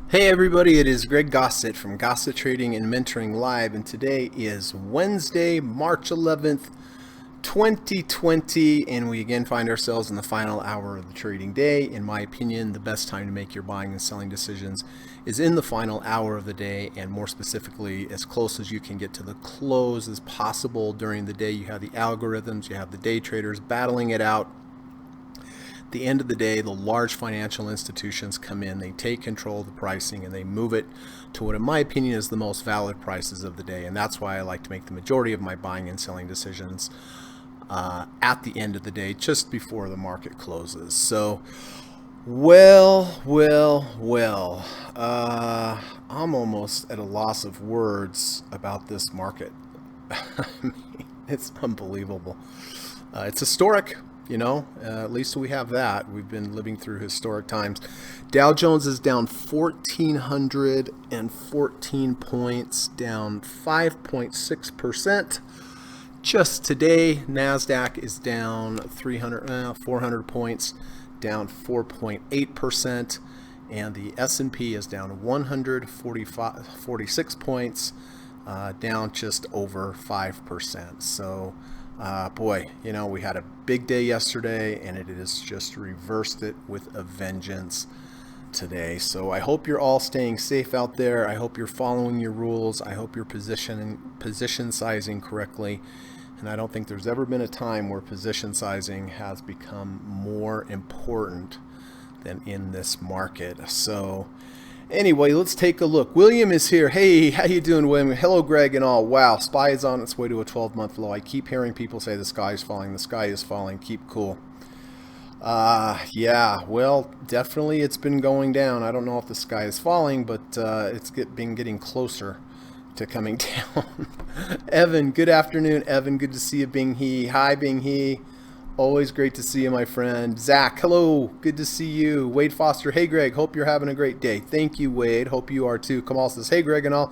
Hey everybody, it is Greg Gossett from Gossett Trading and Mentoring Live, and today is Wednesday, March 11th, 2020, and we again find ourselves in the final hour of the trading day. In my opinion, the best time to make your buying and selling decisions is in the final hour of the day, and more specifically, as close as you can get to the close as possible during the day. You have the algorithms, you have the day traders battling it out. At the end of the day, the large financial institutions come in, they take control of the pricing, and they move it to what, in my opinion, is the most valid prices of the day. And that's why I like to make the majority of my buying and selling decisions at the end of the day, just before the market closes. So, I'm almost at a loss of words about this market. I mean, it's unbelievable. It's historic. At least we have that. We've been living through historic times. Dow Jones is down 1,414 points, down 5.6%. Just today, NASDAQ is down 400 points, down 4.8%. And the S&P is down 146 points, down just over 5%. So, we had a big day yesterday, and it has just reversed it with a vengeance today. So I hope you're all staying safe out there. I hope you're following your rules. I hope you're position sizing correctly. And I don't think there's ever been a time where position sizing has become more important than in this market. So anyway, let's take a look. William is here. Hey, how you doing, William? Hello, Greg and all. Wow, SPY is on its way to a 12-month low. I keep hearing people say the sky is falling. The sky is falling. Keep cool. Yeah, well, definitely it's been going down. I don't know if the sky is falling, but it's been getting closer to coming down. Evan, good afternoon. Evan, good to see you, Bing He. Hi, Bing He. Always great to see you, my friend. Zach, hello. Good to see you. Wade Foster, hey, Greg. Hope you're having a great day. Thank you, Wade. Hope you are too. Kamal says, hey, Greg and all.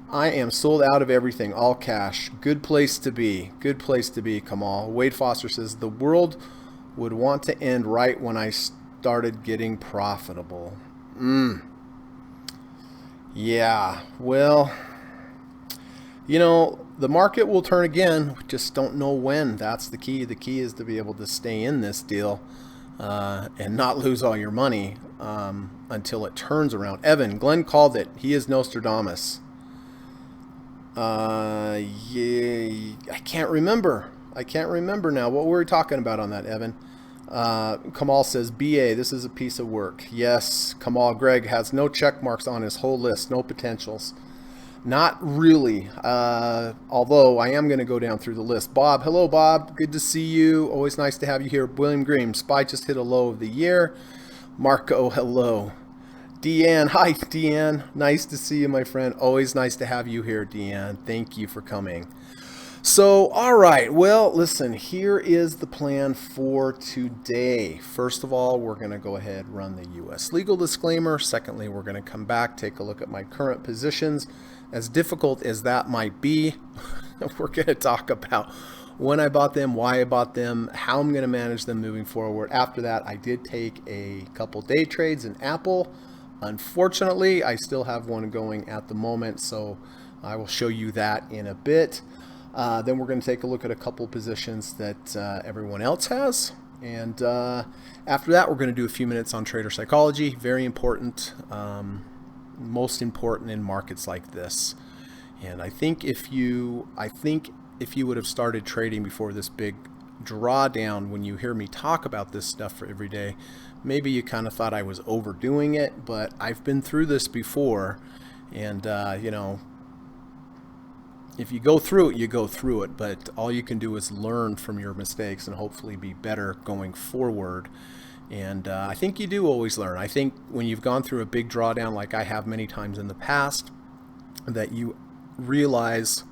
I am sold out of everything, all cash. Good place to be. Good place to be, Kamal. Wade Foster says, the world would want to end right when I started getting profitable. Yeah, well, the market will turn again. We just don't know when. That's the key. The key is to be able to stay in this deal and not lose all your money until it turns around. Evan, Glenn called it. He is Nostradamus. Yeah, I can't remember. Now. What were we talking about on that, Evan? Kamal says, BA, this is a piece of work. Yes, Kamal, Greg has no check marks on his whole list, no potentials. Not really, although I am going to go down through the list. Bob, hello, Bob. Good to see you. Always nice to have you here. William Green, SPY just hit a low of the year. Marco, hello. Deanne, hi, Deanne. Nice to see you, my friend. Always nice to have you here, Deanne. Thank you for coming. So, all right. Well, listen, here is the plan for today. First of all, we're going to go ahead and run the U.S. legal disclaimer. Secondly, we're going to come back, take a look at my current positions. As difficult as that might be, we're going to talk about when I bought them, why I bought them, how I'm going to manage them moving forward. After that, I did take a couple day trades in Apple. Unfortunately, I still have one going at the moment, so I will show you that in a bit. Then we're going to take a look at a couple positions that everyone else has. And after that, we're going to do a few minutes on trader psychology. Very important. Most important in markets like this. And I think if you would have started trading before this big drawdown, when you hear me talk about this stuff for every day, maybe you kind of thought I was overdoing it, but I've been through this before. And if you go through it, you go through it, but all you can do is learn from your mistakes and hopefully be better going forward. And I think you do always learn. I think when you've gone through a big drawdown like I have many times in the past, that you realize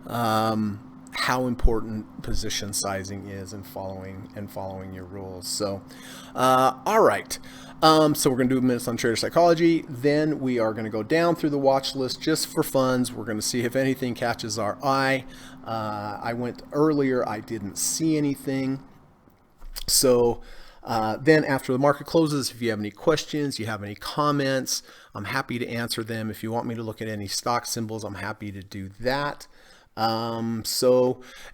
how important position sizing is and following your rules. So, all right. So we're going to do minutes on trader psychology. Then we are going to go down through the watch list just for funds. We're going to see if anything catches our eye. I went earlier. I didn't see anything. So Then after the market closes, if you have any questions, you have any comments, I'm happy to answer them. If you want me to look at any stock symbols, I'm happy to do that. And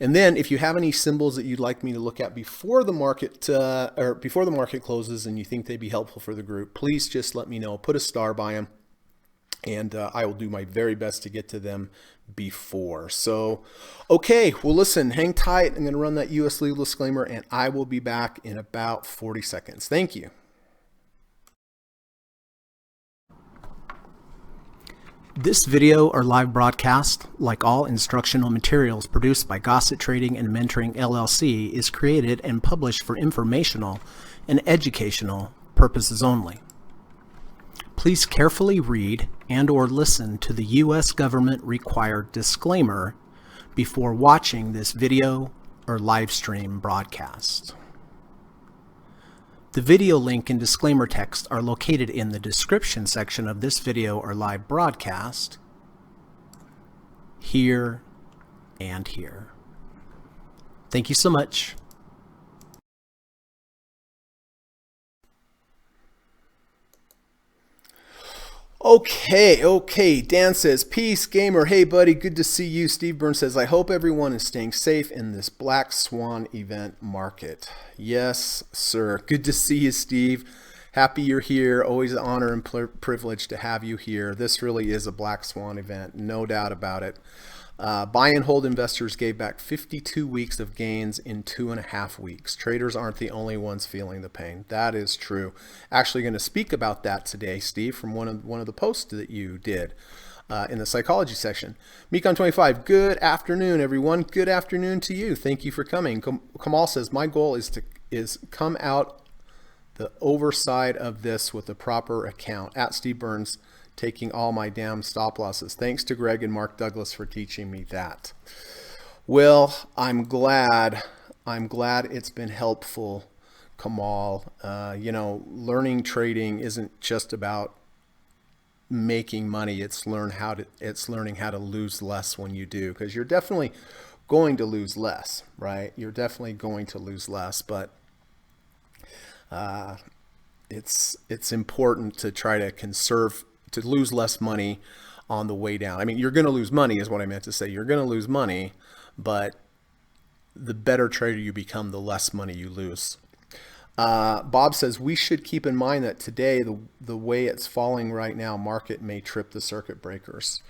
then if you have any symbols that you'd like me to look at before the market or before the market closes and you think they'd be helpful for the group, please just let me know. Put a star by them, and I will do my very best to get to them before. So, okay, well, listen, hang tight. I'm going to run that US legal disclaimer, and I will be back in about 40 seconds. Thank you. This video or live broadcast, like all instructional materials produced by Gossett Trading and Mentoring LLC, is created and published for informational and educational purposes only. Please carefully read and or listen to the U.S. government required disclaimer before watching this video or live stream broadcast. The video link and disclaimer text are located in the description section of this video or live broadcast, here and here. Thank you so much. Okay. Dan says, peace, gamer. Hey, buddy, good to see you. Steve Burns says, I hope everyone is staying safe in this black swan event market. Yes, sir. Good to see you, Steve. Happy you're here. Always an honor and privilege to have you here. This really is a black swan event, no doubt about it. Buy and hold investors gave back 52 weeks of gains in 2.5 weeks. Traders aren't the only ones feeling the pain. That is true. Actually going to speak about that today, Steve, from one of the posts that you did in the psychology section. Mecon25, good afternoon, everyone. Good afternoon to you. Thank you for coming. Kamal says, my goal is come out the overside of this with the proper account. At Steve Burns, taking all my damn stop losses. Thanks to Greg and Mark Douglas for teaching me that. Well, I'm glad it's been helpful, Kamal. Learning trading isn't just about making money. It's learning how to lose less when you do, because you're definitely going to lose less, right? You're definitely going to lose less, but it's important to try to lose less money on the way down. I mean, you're going to lose money is what I meant to say. You're going to lose money, but the better trader you become, the less money you lose. Bob says, we should keep in mind that today, the way it's falling right now, market may trip the circuit breakers.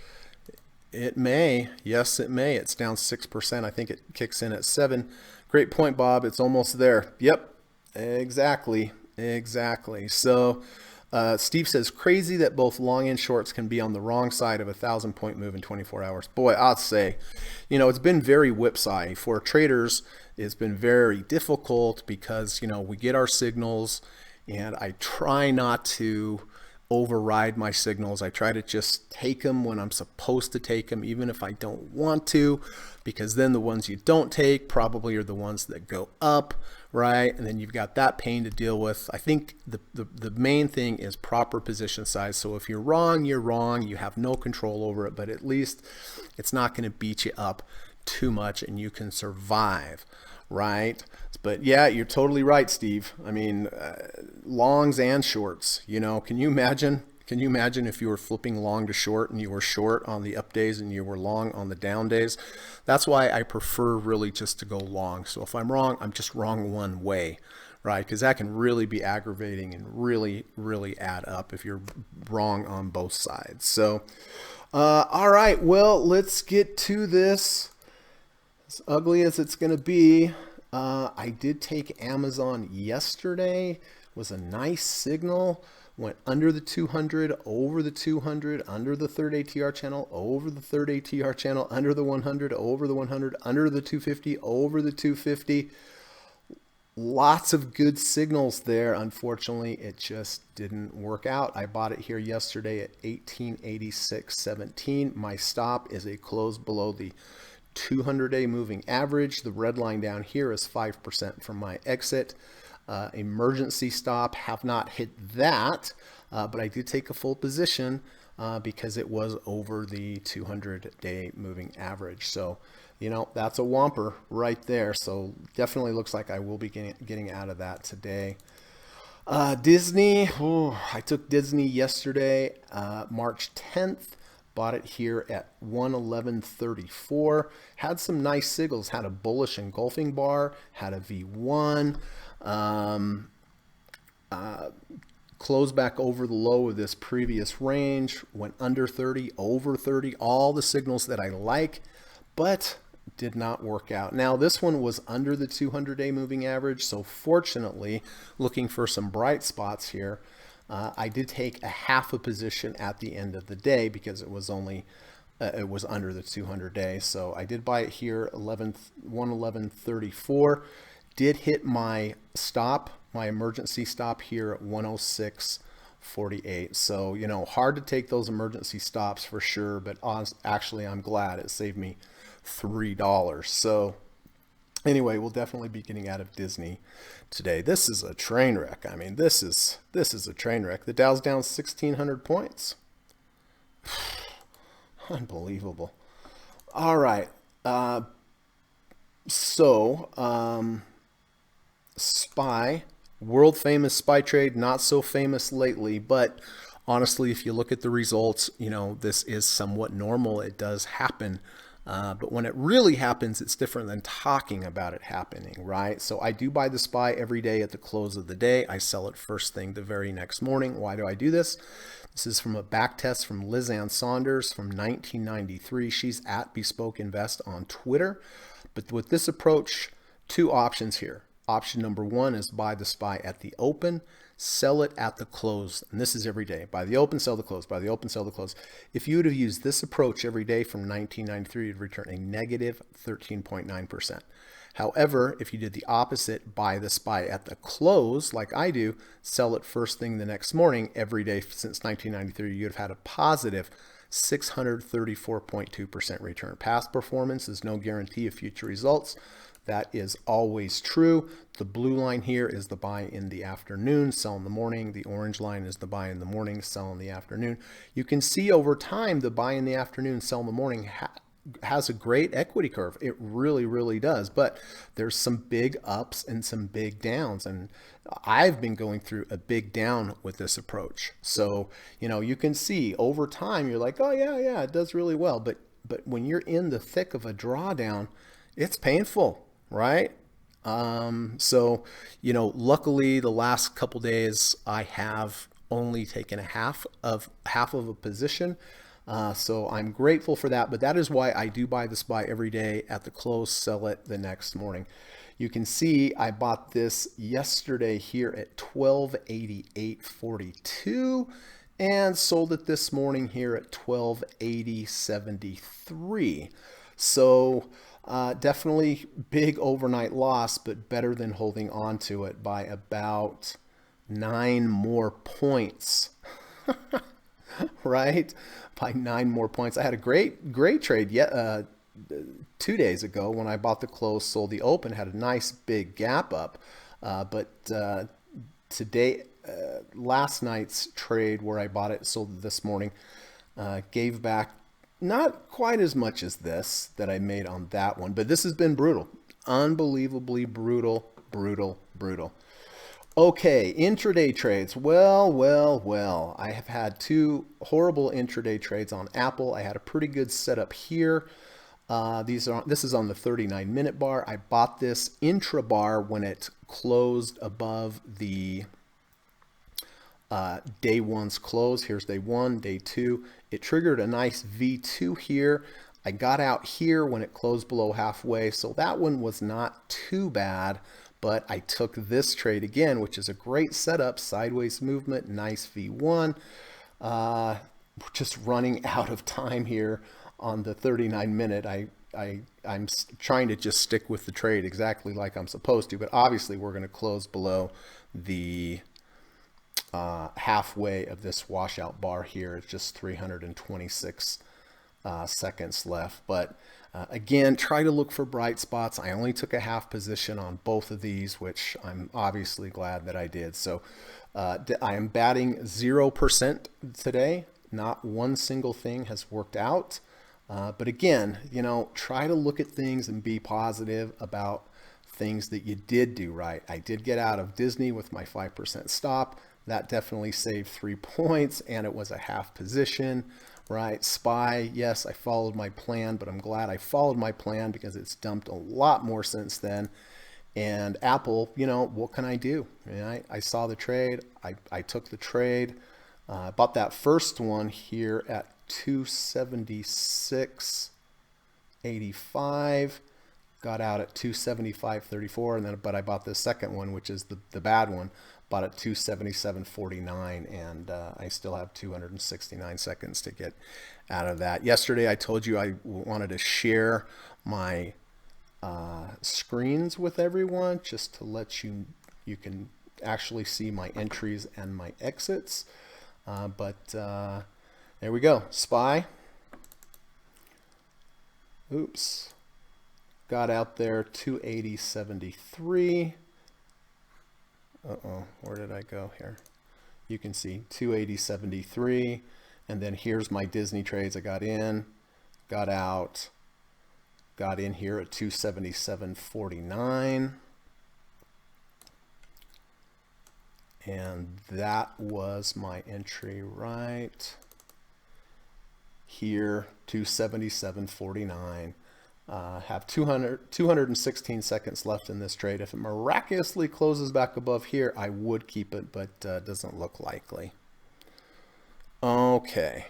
It may. Yes, it may. It's down 6%. I think it kicks in at 7. Great point, Bob. It's almost there. Yep, exactly. So, Steve says, crazy that both long and shorts can be on the wrong side of a 1,000-point move in 24 hours. Boy, I'd say, it's been very whipsaw. For traders, it's been very difficult because, we get our signals, and I try not to override my signals. I try to just take them when I'm supposed to take them, even if I don't want to, because then the ones you don't take probably are the ones that go up, right? And then you've got that pain to deal with. I think the main thing is proper position size. So if you're wrong, you're wrong. You have no control over it, but at least it's not going to beat you up too much and you can survive, right? But yeah, you're totally right, Steve. I mean, longs and shorts, can you imagine? Can you imagine if you were flipping long to short and you were short on the up days and you were long on the down days? That's why I prefer really just to go long. So if I'm wrong, I'm just wrong one way, right? Because that can really be aggravating and really, really add up if you're wrong on both sides. So, all right, well, let's get to this. As ugly as it's going to be, I did take Amazon yesterday. It was a nice signal. Went under the 200, over the 200, under the third ATR channel, over the third ATR channel, under the 100, over the 100, under the 250, over the 250. Lots of good signals there. Unfortunately, it just didn't work out. I bought it here yesterday at 1886.17. My stop is a close below the 200-day moving average. The red line down here is 5% from my exit. Emergency stop, have not hit that, but I did take a full position because it was over the 200-day moving average. So, that's a whomper right there. So definitely looks like I will be getting out of that today. Disney, I took Disney yesterday, March 10th. Bought it here at 111.34. Had some nice signals. Had a bullish engulfing bar. Had a V1. Um, Closed back over the low of this previous range. Went under 30, over 30. All the signals that I like, but did not work out. Now this one was under the 200-day moving average, so fortunately, looking for some bright spots here, I did take a half a position at the end of the day because it was only it was under the 200-day. So I did buy it here 111.34. Did hit my stop, my emergency stop here at 106.48. So, you know, hard to take those emergency stops for sure, but actually I'm glad it saved me $3. So anyway, we'll definitely be getting out of Disney today. This is a train wreck. I mean, this is a train wreck. The Dow's down 1,600 points. Unbelievable. All right. SPY, world famous SPY trade, not so famous lately, but honestly, if you look at the results, you know, this is somewhat normal. It does happen. But when it really happens, it's different than talking about it happening, right? So I do buy the SPY every day at the close of the day. I sell it first thing the very next morning. Why do I do this? This is from a back test from Liz Ann Saunders from 1993. She's at Bespoke Invest on Twitter. But with this approach, two options here. Option number one is buy the SPY at the open, sell it at the close. And this is every day. Buy the open, sell the close, buy the open, sell the close. If you would have used this approach every day from 1993, you'd return a negative 13.9%. However, if you did the opposite, buy the SPY at the close, like I do, sell it first thing the next morning, every day since 1993, you'd have had a positive 634.2% return. Past performance is no guarantee of future results. That is always true. The blue line here is the buy in the afternoon, sell in the morning. The orange line is the buy in the morning, sell in the afternoon. You can see over time the buy in the afternoon, sell in the morning has a great equity curve. It really, really does. But there's some big ups and some big downs. And I've been going through a big down with this approach. So, you know, you can see over time, you're like, oh yeah, it does really well. But when you're in the thick of a drawdown, it's painful. Right? So, you know, luckily the last couple days I have only taken half of a position. So I'm grateful for that, but that is why I do buy the SPY every day at the close, sell it the next morning. You can see I bought this yesterday here at 1288.42 and sold it this morning here at 1280.73. So definitely big overnight loss, but better than holding on to it by about 9 more points, right? By 9 more points. I had a great trade 2 days ago when I bought the close, sold the open, had a nice big gap up. But today, last night's trade where I bought it, sold it this morning, gave back not quite as much as this that I made on that one, but this has been brutal. Unbelievably brutal. Okay, intraday trades. Well. I have had 2 horrible intraday trades on Apple. I had a pretty good setup here. This is on the 39-minute bar. I bought this intra bar when it closed above the day one's close. Here's day 1, day 2. It triggered a nice V2 here. I got out here when it closed below halfway, so that one was not too bad, but I took this trade again, which is a great setup, sideways movement, nice V1. We're just running out of time here on the 39-minute. I'm trying to just stick with the trade exactly like I'm supposed to, but obviously we're going to close below the halfway of this washout bar here. It's just 326 seconds left. But again, try to look for bright spots. I only took a half position on both of these, which I'm obviously glad that I did. So I am batting 0% today. Not one single thing has worked out. But again, you know, try to look at things and be positive about things that you did do right. I did get out of Disney with my 5% stop. That definitely saved 3 points, and it was a half position, right? SPY, yes, I followed my plan, but I'm glad I followed my plan because it's dumped a lot more since then. And Apple, you know, what can I do? I saw the trade. I took the trade. Bought that first one here at 276.85. Got out at 275.34, and then but I bought the second one, which is the bad one. Bought at 277.49, and I still have 269 seconds to get out of that. Yesterday I told you I wanted to share my screens with everyone just to let you can actually see my entries and my exits. But there we go. SPY. Oops. Got out there 280.73. Uh-oh, where did I go here? You can see 280.73, and then here's my Disney trades. I got in, got out, got in here at 277.49, and that was my entry right here, 277.49. Have 216 seconds left in this trade. If it miraculously closes back above here, I would keep it, but doesn't look likely. Okay.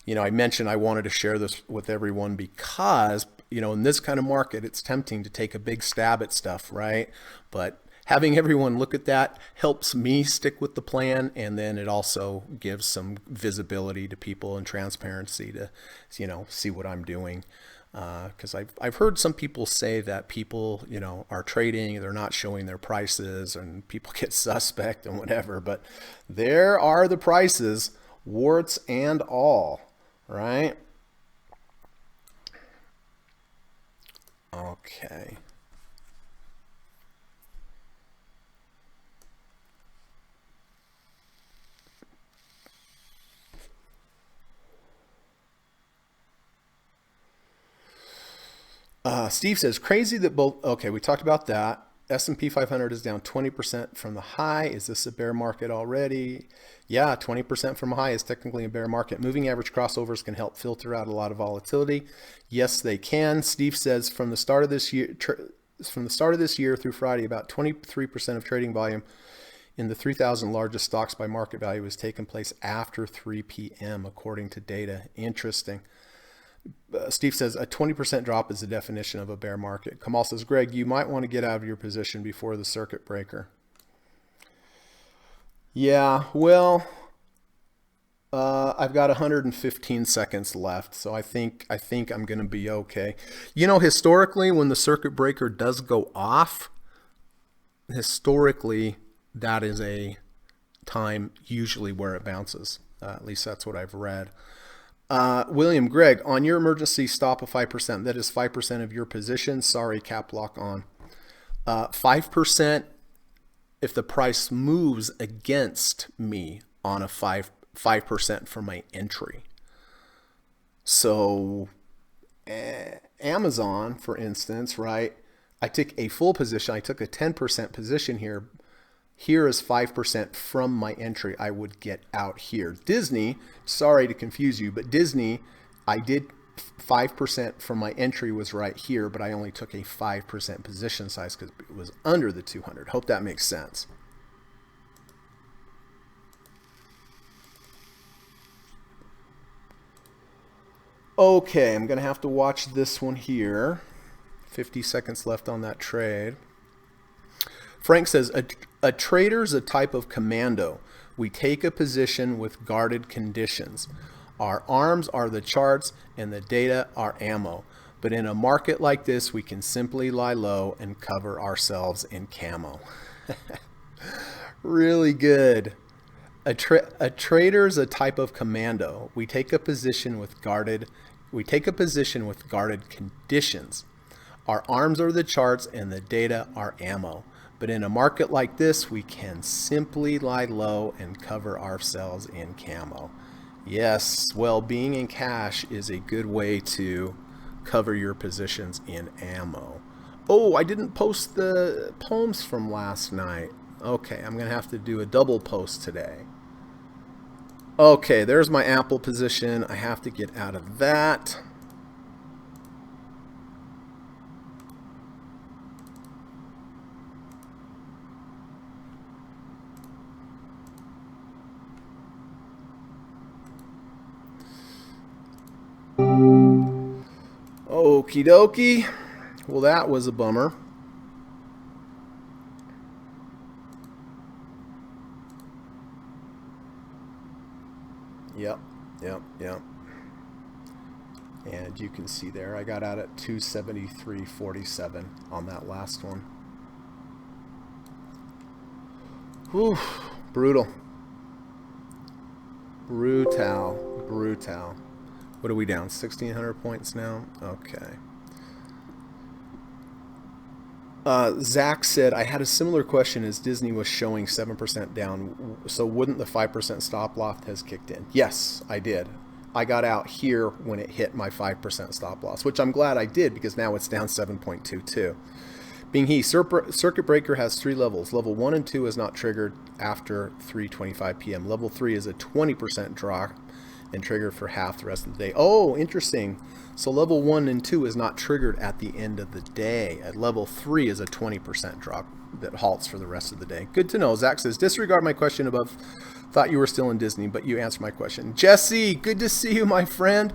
You know, I mentioned I wanted to share this with everyone because, you know, in this kind of market, it's tempting to take a big stab at stuff, right? But having everyone look at that helps me stick with the plan, and then it also gives some visibility to people and transparency to, you know, see what I'm doing. Because I've heard some people say that people, you know, are trading, they're not showing their prices, and people get suspect and whatever. But there are the prices, warts and all, right? Okay. Steve says, crazy that both, okay, we talked about that. S&P 500 is down 20% from the high. Is this a bear market already? Yeah, 20% from a high is technically a bear market. Moving average crossovers can help filter out a lot of volatility. Yes, they can. Steve says, from the start of this year, through Friday, about 23% of trading volume in the 3,000 largest stocks by market value has taken place after 3 p.m., according to data. Interesting. Steve says a 20% drop is the definition of a bear market. Kamal says, Greg, you might want to get out of your position before the circuit breaker. Yeah, well, I've got 115 seconds left, so I think I'm going to be okay. You know, historically, when the circuit breaker does go off, historically, that is a time usually where it bounces. At least that's what I've read. William, Greg, on your emergency stop of 5%, that is 5% of your position. Sorry, cap lock on. 5% if the price moves against me on a 5% for my entry. So Amazon, for instance, right? I took a full position. I took a 10% position here. Here is 5% from my entry. I would get out here. Disney, sorry to confuse you, but Disney, I did 5% from my entry was right here, but I only took a 5% position size because it was under the 200. Hope that makes sense. Okay, I'm going to have to watch this one here. 50 seconds left on that trade. Frank says, a trader's a type of commando. We take a position with guarded conditions. Our arms are the charts and the data are ammo. But in a market like this, we can simply lie low and cover ourselves in camo. Really good. A trader's a type of commando. We take a position with guarded conditions. Our arms are the charts and the data are ammo. But in a market like this, we can simply lie low and cover ourselves in camo. Yes, well, being in cash is a good way to cover your positions in ammo. Oh, I didn't post the poems from last night. Okay, I'm going to have to do a double post today. Okay, there's my Apple position. I have to get out of that. Okie dokie. Well, that was a bummer. Yep. And you can see there, I got out at 273.47 on that last one. Whew, brutal. Brutal. What are we down? 1,600 points now? Okay. Zach said, I had a similar question as Disney was showing 7% down. So wouldn't the 5% stop loss has kicked in? Yes, I did. I got out here when it hit my 5% stop loss, which I'm glad I did because now it's down 7.22. Being he, circuit breaker has 3 levels. Level 1 and 2 is not triggered after 3:25 p.m. Level 3 is a 20% drop and triggered for half the rest of the day. Oh, interesting. So level 1 and 2 is not triggered at the end of the day. At level 3 is a 20% drop that halts for the rest of the day. Good to know. Zach says, disregard my question above. Thought you were still in Disney, but you answered my question. Jesse, good to see you, my friend.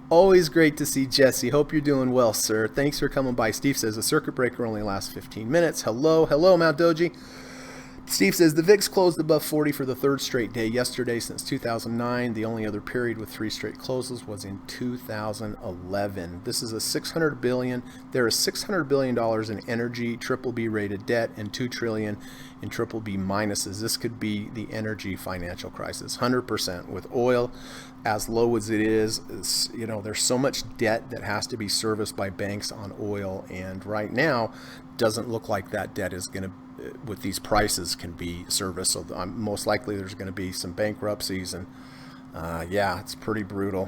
Always great to see Jesse. Hope you're doing well, sir. Thanks for coming by. Steve says, a circuit breaker only lasts 15 minutes. Hello, Mount Doji. Steve says, the VIX closed above 40 for the 3rd straight day yesterday since 2009. The only other period with 3 straight closes was in 2011. This is a $600 billion. There is $600 billion in energy, BBB rated debt, and $2 trillion in BBB minuses. This could be the energy financial crisis, 100%. With oil as low as it is, you know, there's so much debt that has to be serviced by banks on oil, and right now doesn't look like that debt is going to, with these prices, can be serviced. So most likely there's going to be some bankruptcies, and yeah, it's pretty brutal.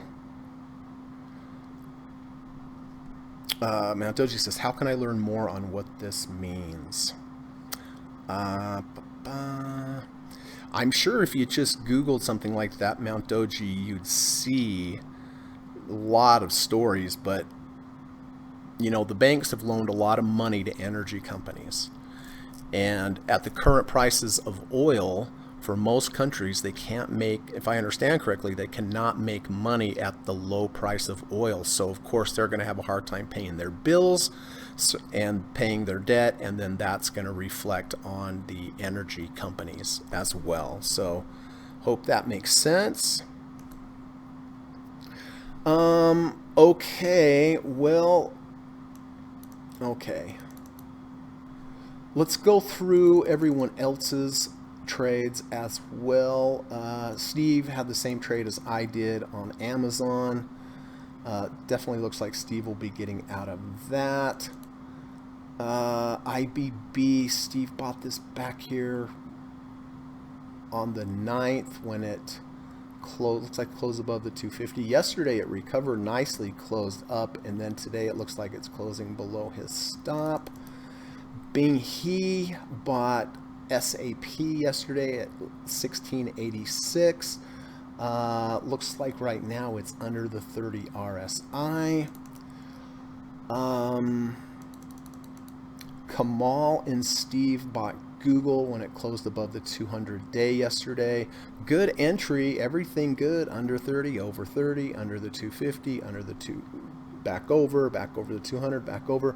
Mount Doji says, how can I learn more on what this means? I'm sure if you just Googled something like that, Mount Doji, you'd see a lot of stories, but you know, the banks have loaned a lot of money to energy companies. And at the current prices of oil, for most countries, they can't make, if I understand correctly, they cannot make money at the low price of oil. So of course they're going to have a hard time paying their bills and paying their debt, and then that's going to reflect on the energy companies as well. So hope that makes sense. Okay, well, okay. Let's go through everyone else's trades as well. Steve had the same trade as I did on Amazon. Definitely looks like Steve will be getting out of that. IBB, Steve bought this back here on the 9th when it closed. Looks like closed above the 250. Yesterday it recovered nicely, closed up, and then today it looks like it's closing below his stop. Bing He bought SAP yesterday at 1686. Looks like right now it's under the 30 RSI. Kamal and Steve bought Google when it closed above the 200-day yesterday. Good entry, everything good, under 30, over 30, under the 250, under the 2, back over the 200, back over.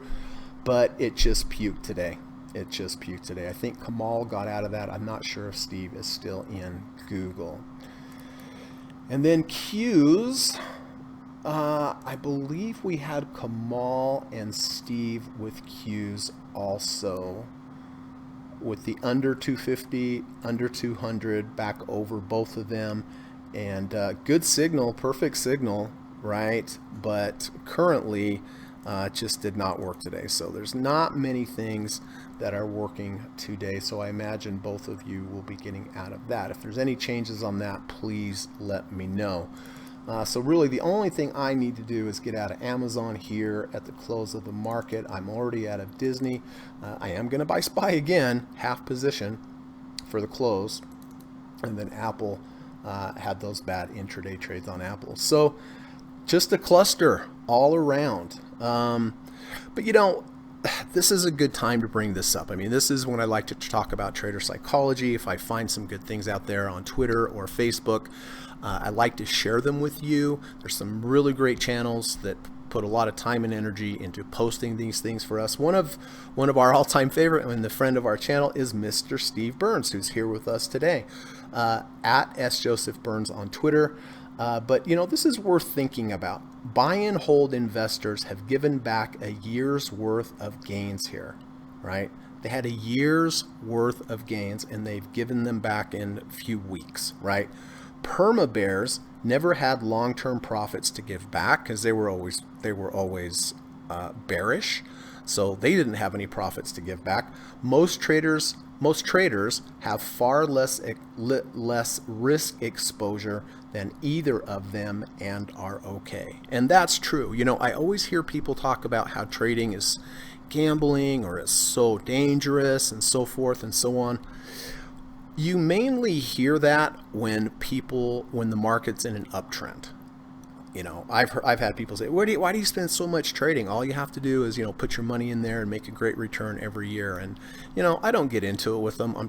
But it just puked today. I think Kamal got out of that. I'm not sure if Steve is still in Google. And then Q's, I believe we had Kamal and Steve with Q's also, with the under 250, under 200, back over both of them. And good signal, perfect signal, right? But currently, just did not work today. So there's not many things that are working today. So I imagine both of you will be getting out of that. If there's any changes on that, please let me know. So really the only thing I need to do is get out of Amazon here at the close of the market. I'm already out of Disney. I am going to buy SPY again, half position for the close. And then Apple had those bad intraday trades on Apple. So just a cluster all around. But this is a good time to bring this up. I mean, this is when I like to talk about trader psychology. If I find some good things out there on Twitter or Facebook, I like to share them with you. There's some really great channels that put a lot of time and energy into posting these things for us. One of our all-time favorite and the friend of our channel is Mr. Steve Burns, who's here with us today, at @SJosephBurns on Twitter. But this is worth thinking about. Buy and hold investors have given back a year's worth of gains here, right? They had a year's worth of gains and they've given them back in a few weeks, right? Perma bears never had long-term profits to give back because they were always bearish, so they didn't have any profits to give back. Most traders have far less risk exposure than either of them and are okay. And that's true. I always hear people talk about how trading is gambling or it's so dangerous and so forth and so on. You mainly hear that when the market's in an uptrend. I've had people say, why do you spend so much trading? All you have to do is, put your money in there and make a great return every year. And, I don't get into it with them. I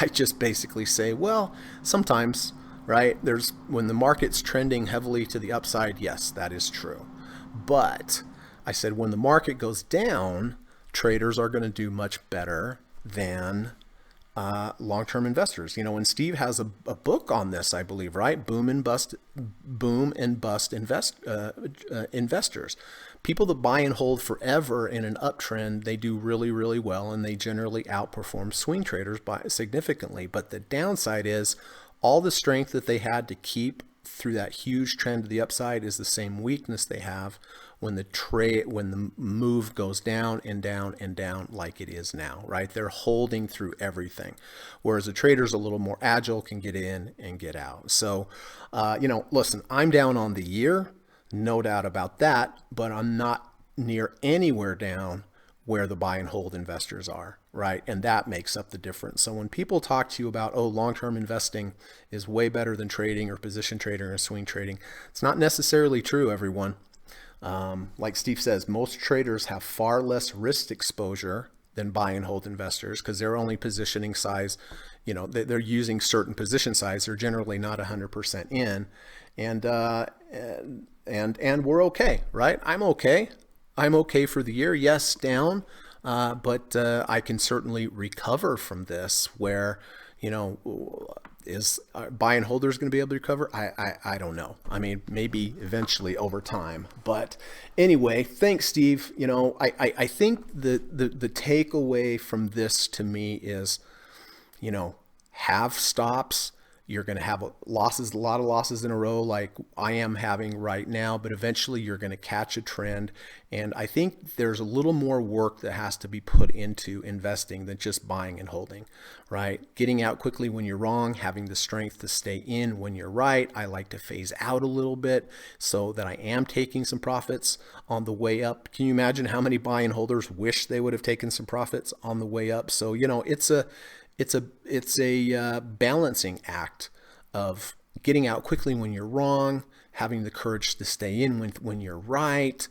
just basically say, well, sometimes, right? When the market's trending heavily to the upside, yes, that is true. But I said, when the market goes down, traders are going to do much better than long-term investors. And Steve has a book on this, I believe, right? Boom and bust investors. People that buy and hold forever in an uptrend, they do really, really well, and they generally outperform swing traders by significantly. But the downside is all the strength that they had to keep through that huge trend to the upside is the same weakness they have when the move goes down and down and down like it is now, right? They're holding through everything, whereas a trader's a little more agile, can get in and get out. So, listen, I'm down on the year, no doubt about that, but I'm not near anywhere down where the buy and hold investors are, right? And that makes up the difference. So when people talk to you about, long-term investing is way better than trading or position trading or swing trading, it's not necessarily true, everyone. Like Steve says, most traders have far less risk exposure than buy and hold investors because they're only positioning size, they're using certain position size. They're generally not 100% in, and we're okay, right? I'm okay for the year. Yes, down, but I can certainly recover from this where, is buy and holders going to be able to recover? I don't know. I mean, maybe eventually over time. But anyway, thanks, Steve. I think the takeaway from this to me is, have stops. You're going to have a lot of losses in a row like I am having right now, but eventually you're going to catch a trend. And I think there's a little more work that has to be put into investing than just buying and holding, right? Getting out quickly when you're wrong, having the strength to stay in when you're right. I like to phase out a little bit so that I am taking some profits on the way up. Can you imagine how many buy and holders wish they would have taken some profits on the way up? So, it's a balancing act of getting out quickly when you're wrong, having the courage to stay in when you're right,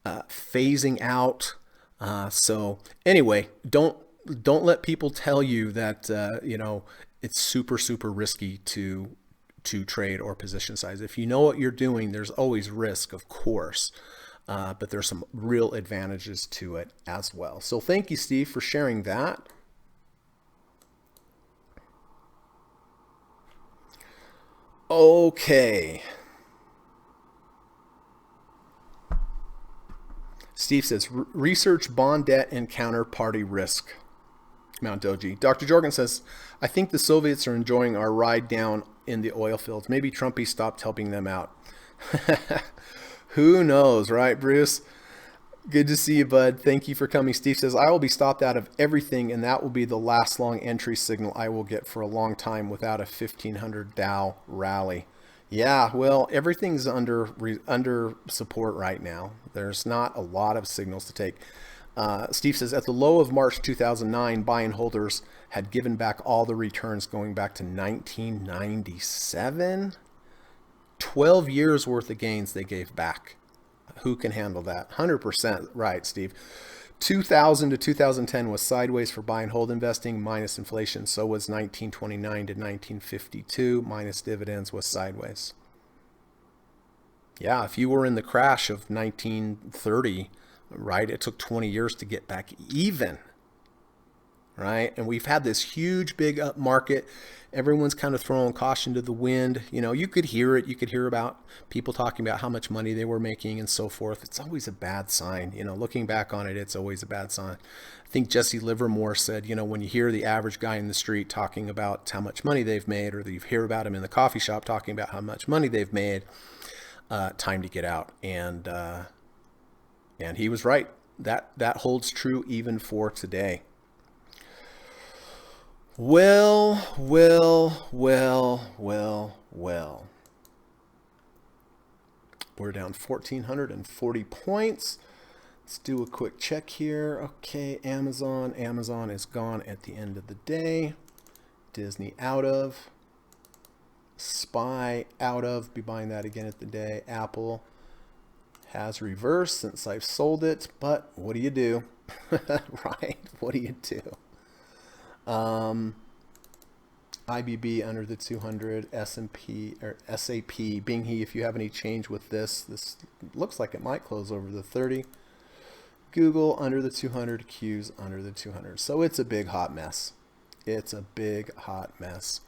phasing out. So anyway, don't let people tell you that it's super risky to trade or position size. If you know what you're doing, there's always risk, of course. But there's some real advantages to it as well. So thank you, Steve, for sharing that. Okay. Steve says, research bond debt and counterparty risk. Mount Doji. Dr. Jorgen says, I think the Soviets are enjoying our ride down in the oil fields. Maybe Trumpy stopped helping them out. Who knows, right, Bruce? Good to see you, bud. Thank you for coming. Steve says, I will be stopped out of everything, and that will be the last long entry signal I will get for a long time without a 1500 Dow rally. Yeah, well, everything's under support right now. There's not a lot of signals to take. Steve says at the low of March 2009, buy and holders had given back all the returns going back to 1997. 12 years worth of gains they gave back. Who can handle that? 100% right, Steve. 2000 to 2010 was sideways for buy and hold investing minus inflation. So was 1929 to 1952 minus dividends was sideways. Yeah, if you were in the crash of 1930, right, it took 20 years to get back even, right? And we've had this huge, big up market. Everyone's kind of throwing caution to the wind. You know, you could hear it. You could hear about people talking about how much money they were making and so forth. It's always a bad sign. You know, looking back on it, it's always a bad sign. I think Jesse Livermore said, you know, when you hear the average guy in the street talking about how much money they've made, or you hear about him in the coffee shop talking about how much money they've made, time to get out. And he was right. That holds true even for today. Well. We're down 1,440 points. Let's do a quick check here. Okay, Amazon. Amazon is gone at the end of the day. Disney out of. SPY out of. Be buying that again at the day. Apple has reversed since I've sold it. But what do you do? Right? What do you do? IBB under the 200, S&P or SAP, Binghe, if you have any change with this looks like it might close over the 30. Google under the 200, Q's under the 200. So it's a big hot mess. It's a big hot mess.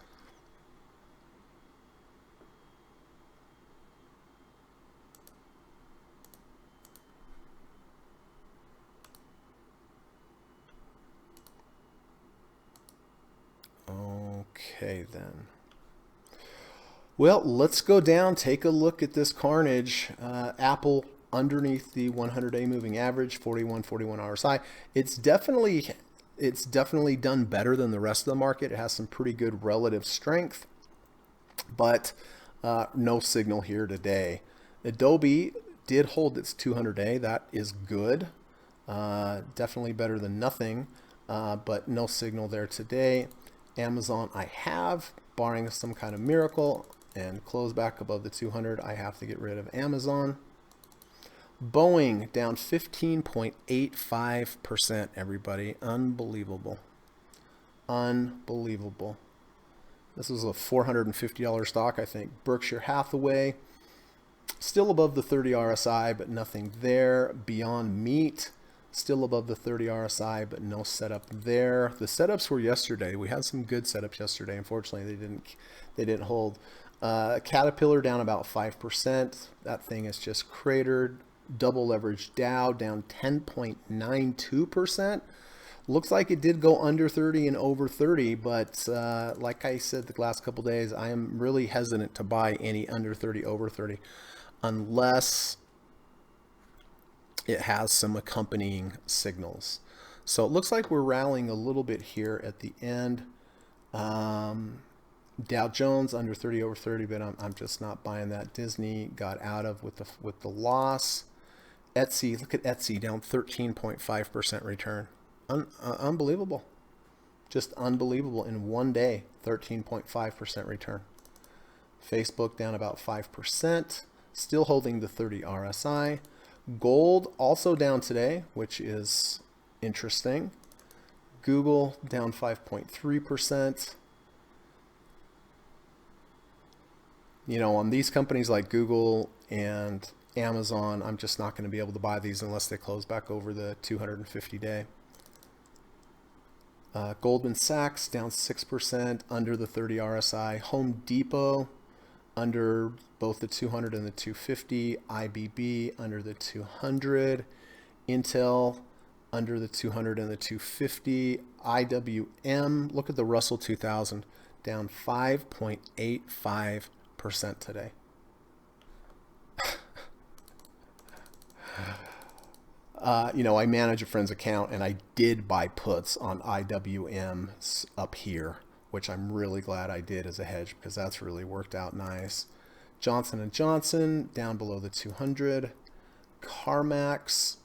Okay, then. Well, let's go down, take a look at this carnage. Apple underneath the 100-day moving average, 41 RSI. It's definitely done better than the rest of the market. It has some pretty good relative strength, but no signal here today. Adobe did hold its 200-day. That is good. Definitely better than nothing, but no signal there today. Amazon I have, barring some kind of miracle and close back above the 200, I have to get rid of Amazon. Boeing down 15.85%, everybody. Unbelievable. Unbelievable. This was a $450 stock, I think. Berkshire Hathaway, still above the 30 RSI, but nothing there. Beyond Meat, still above the 30 RSI, but no setup there. The setups were yesterday. We had some good setups yesterday. Unfortunately, they didn't hold. Caterpillar down about 5%. That thing is just cratered. Double leverage Dow down 10.92%. Looks like it did go under 30 and over 30, but like I said the last couple days, I am really hesitant to buy any under 30, over 30, unless it has some accompanying signals. So it looks like we're rallying a little bit here at the end. Dow Jones under 30, over 30, but I'm just not buying that. Disney got out of with the loss. Etsy, look at Etsy, down 13.5% return. Unbelievable. Just unbelievable in one day, 13.5% return. Facebook down about 5%, still holding the 30 RSI. Gold also down today, which is interesting. Google down 5.3%. You know, on these companies like Google and Amazon, I'm just not going to be able to buy these unless they close back over the 250-day. Goldman Sachs down 6%, under the 30 RSI. Home Depot under both the 200 and the 250. IBB under the 200. Intel under the 200 and the 250. IWM, look at the Russell 2000, down 5.85% today. You know, I manage a friend's account, and I did buy puts on IWM up here, which I'm really glad I did as a hedge, because that's really worked out nice. Johnson & Johnson down below the 200. CarMax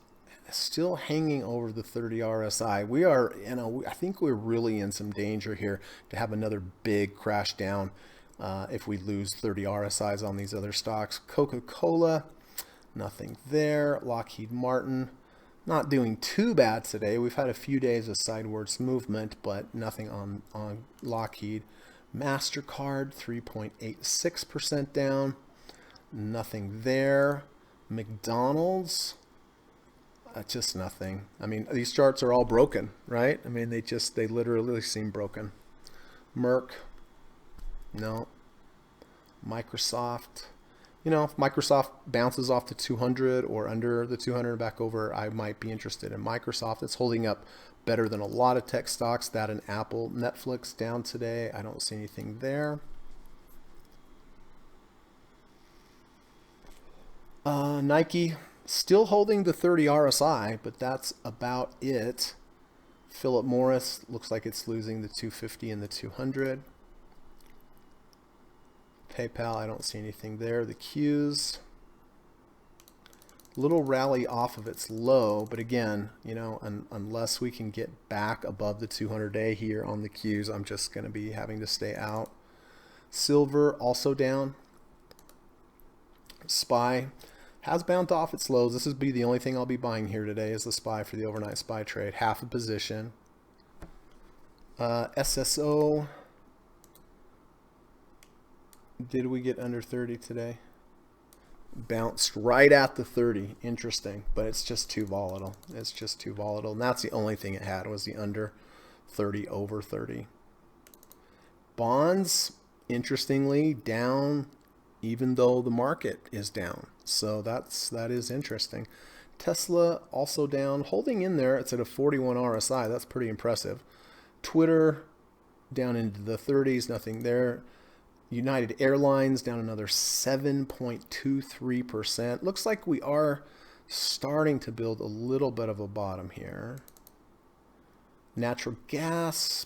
still hanging over the 30 RSI. We are, I think we're really in some danger here to have another big crash down if we lose 30 RSIs on these other stocks. Coca-Cola, nothing there. Lockheed Martin, not doing too bad today. We've had a few days of sideways movement, but nothing on Lockheed. MasterCard, 3.86% down. Nothing there. McDonald's, just nothing. I mean, these charts are all broken, right? I mean, they literally seem broken. Merck, no. Microsoft, if Microsoft bounces off the 200 or under the 200 back over, I might be interested in Microsoft. It's holding up better than a lot of tech stocks. That and Apple. Netflix down today. I don't see anything there. Nike still holding the 30 RSI, but that's about it. Philip Morris looks like it's losing the 250 and the 200. PayPal, I don't see anything there. The Qs, little rally off of its low, but again, unless we can get back above the 200-day here on the Qs, I'm just going to be having to stay out. Silver also down. SPY has bounced off its lows. This would be the only thing I'll be buying here today is the SPY for the overnight SPY trade. Half a position. SSO. Did we get under 30 today? Bounced right at the 30. Interesting, but it's just too volatile. It's just too volatile. And that's the only thing it had was the under 30 over 30. Bonds, interestingly, down even though the market is down. So that is interesting. Tesla also down, holding in there. It's at a 41 RSI. That's pretty impressive. Twitter down into the 30s, nothing there. United Airlines down another 7.23%. Looks like we are starting to build a little bit of a bottom here. Natural gas,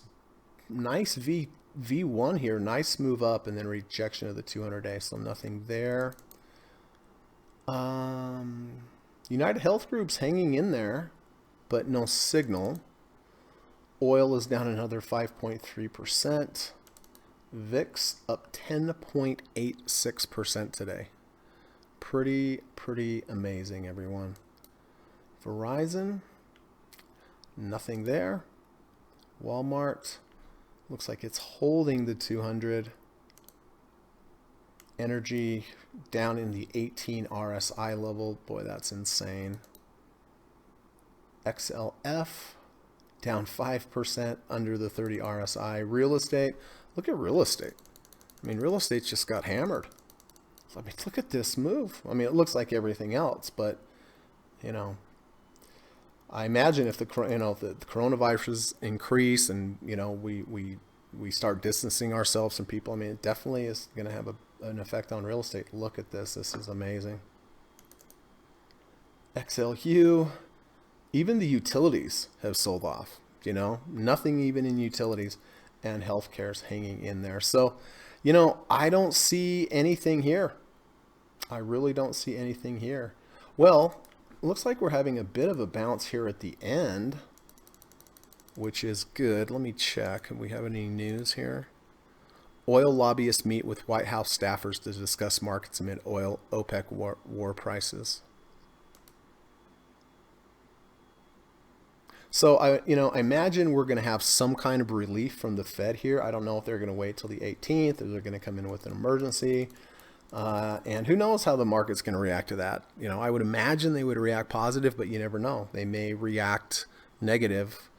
nice V1 here, nice move up and then rejection of the 200-day, so nothing there. United Health Group's hanging in there, but no signal. Oil is down another 5.3%. VIX up 10.86% today. Pretty amazing, everyone. Verizon, nothing there. Walmart, looks like it's holding the 200. Energy down in the 18 RSI level. Boy, that's insane. XLF down 5% under the 30 RSI. Real estate, look at real estate. I mean, real estate's just got hammered. I mean, look at this move. I mean, it looks like everything else, but I imagine if the coronavirus increase and we start distancing ourselves from people, I mean, it definitely is going to have an effect on real estate. Look at this. This is amazing. XLU, even the utilities have sold off. Nothing even in utilities, and healthcare's hanging in there. So, I don't see anything here. I really don't see anything here. Well, looks like we're having a bit of a bounce here at the end, which is good. Let me check. Do we have any news here? Oil lobbyists meet with White House staffers to discuss markets amid oil OPEC war prices. So I imagine we're going to have some kind of relief from the Fed here. I don't know if they're going to wait till the 18th or they're going to come in with an emergency. And who knows how the market's going to react to that. I would imagine they would react positive, but you never know. They may react negative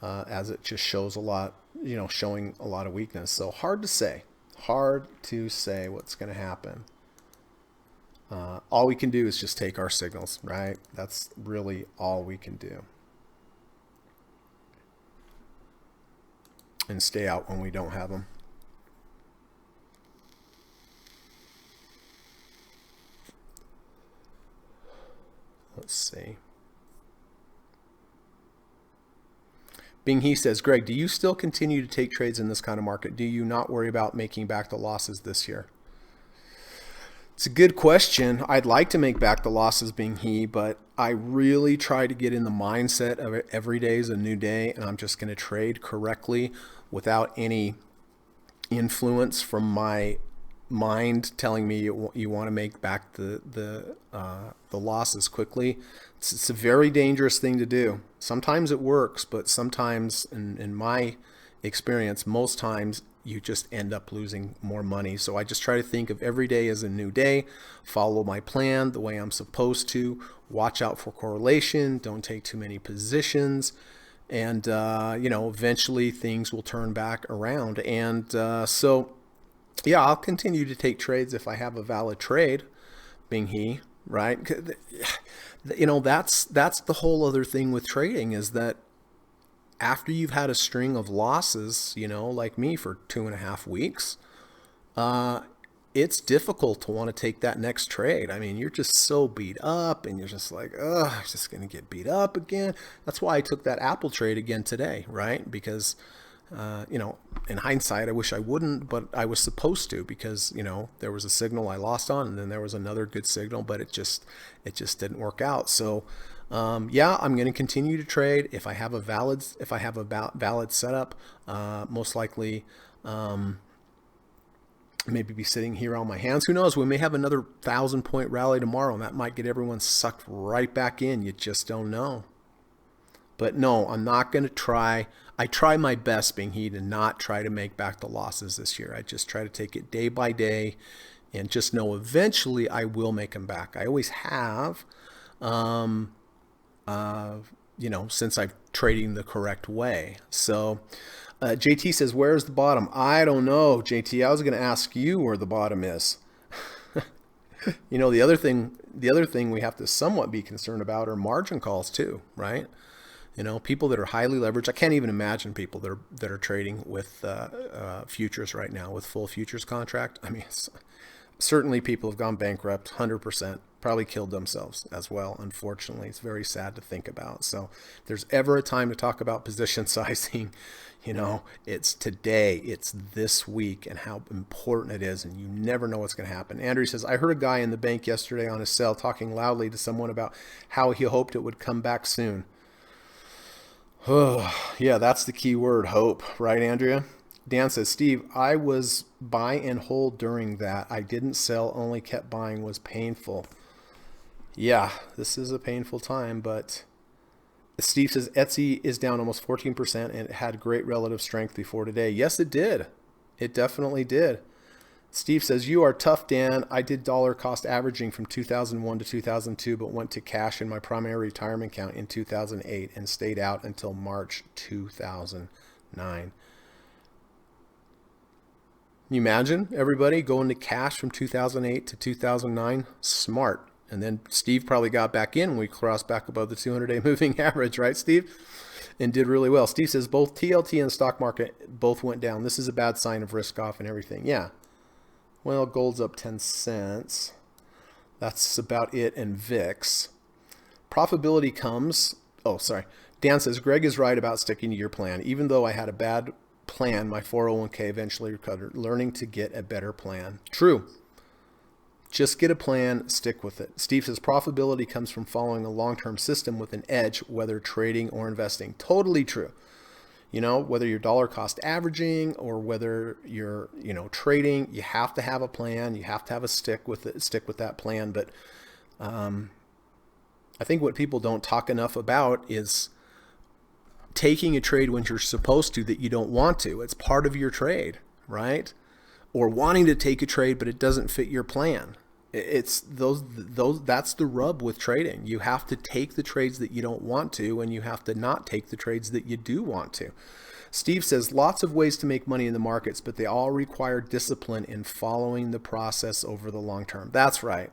as it just shows a lot, showing a lot of weakness. So hard to say what's going to happen. All we can do is just take our signals, right? That's really all we can do. And stay out when we don't have them. Let's see. Bing He says, Greg, do you still continue to take trades in this kind of market? Do you not worry about making back the losses this year? It's a good question. I'd like to make back the losses being he, but I really try to get in the mindset of every day is a new day, and I'm just going to trade correctly without any influence from my mind telling me you want to make back the losses quickly. It's a very dangerous thing to do. Sometimes it works, but sometimes, in my experience, most times you just end up losing more money. So I just try to think of every day as a new day, follow my plan the way I'm supposed to, watch out for correlation, don't take too many positions, and eventually things will turn back around. And so yeah, I'll continue to take trades if I have a valid trade, being he, right? That's the whole other thing with trading, is that after you've had a string of losses, like me for 2.5 weeks, it's difficult to want to take that next trade. I mean, you're just so beat up and you're just like, ugh, I'm just going to get beat up again. That's why I took that Apple trade again today, right? Because, in hindsight, I wish I wouldn't, but I was supposed to, because, there was a signal I lost on, and then there was another good signal, but it just didn't work out. So, yeah, I'm going to continue to trade if I have a valid setup. Most likely, maybe be sitting here on my hands. Who knows? We may have another 1,000-point rally tomorrow, and that might get everyone sucked right back in. You just don't know. But no, I'm not going to try. I try my best, being he, to not try to make back the losses this year. I just try to take it day by day, and just know eventually I will make them back. I always have. Since I'm trading the correct way. So JT says, where's the bottom? I don't know, JT. I was going to ask you where the bottom is. The other thing we have to somewhat be concerned about are margin calls too, right? People that are highly leveraged. I can't even imagine people that are trading with futures right now, with full futures contract. I mean, certainly people have gone bankrupt, 100%, probably killed themselves as well. Unfortunately, it's very sad to think about. So if there's ever a time to talk about position sizing, it's today, it's this week, and how important it is, and you never know what's going to happen. Andrew says, I heard a guy in the bank yesterday on his cell talking loudly to someone about how he hoped it would come back soon. Oh, yeah, that's the key word, hope, right, Andrea? Dan says, Steve, I was buy and hold during that. I didn't sell, only kept buying. Was painful. Yeah, this is a painful time, but Steve says Etsy is down almost 14% and it had great relative strength before today. Yes, it did. It definitely did. Steve says, you are tough, Dan. I did dollar cost averaging from 2001 to 2002, but went to cash in my primary retirement account in 2008 and stayed out until March 2009. Can you imagine everybody going to cash from 2008 to 2009? Smart. And then Steve probably got back in when we crossed back above the 200-day moving average, right, Steve? And did really well. Steve says both TLT and the stock market both went down. This is a bad sign of risk off and everything. Yeah. Well, gold's up 10 cents. That's about it. And VIX. Profitability comes. Oh, sorry. Dan says, Greg is right about sticking to your plan. Even though I had a bad plan, my 401k eventually recovered. Learning to get a better plan. True. Just get a plan, stick with it. Steve says profitability comes from following a long-term system with an edge, whether trading or investing. Totally true. Whether you're dollar cost averaging or whether you're, trading, you have to have a plan. You have to have a stick with that plan. But I think what people don't talk enough about is taking a trade when you're supposed to that you don't want to. It's part of your trade, right? Or wanting to take a trade, but it doesn't fit your plan. It's those that's the rub with trading. You have to take the trades that you don't want to, and you have to not take the trades that you do want to. Steve says lots of ways to make money in the markets, but they all require discipline in following the process over the long term. That's right.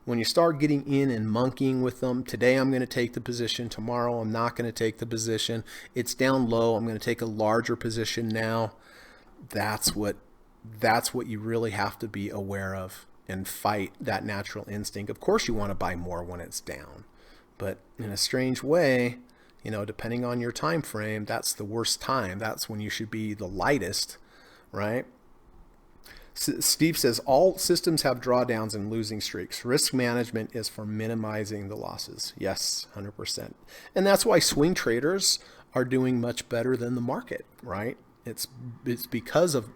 When you start getting in and monkeying with them, today I'm going to take the position, tomorrow I'm not going to take the position. It's down low, I'm going to take a larger position now. That's what you really have to be aware of and fight that natural instinct. Of course you want to buy more when it's down, but in a strange way, depending on your time frame, that's the worst time. That's when you should be the lightest, right? Steve says all systems have drawdowns and losing streaks. Risk management is for minimizing the losses. Yes, 100%. And that's why swing traders are doing much better than the market, right? It's because of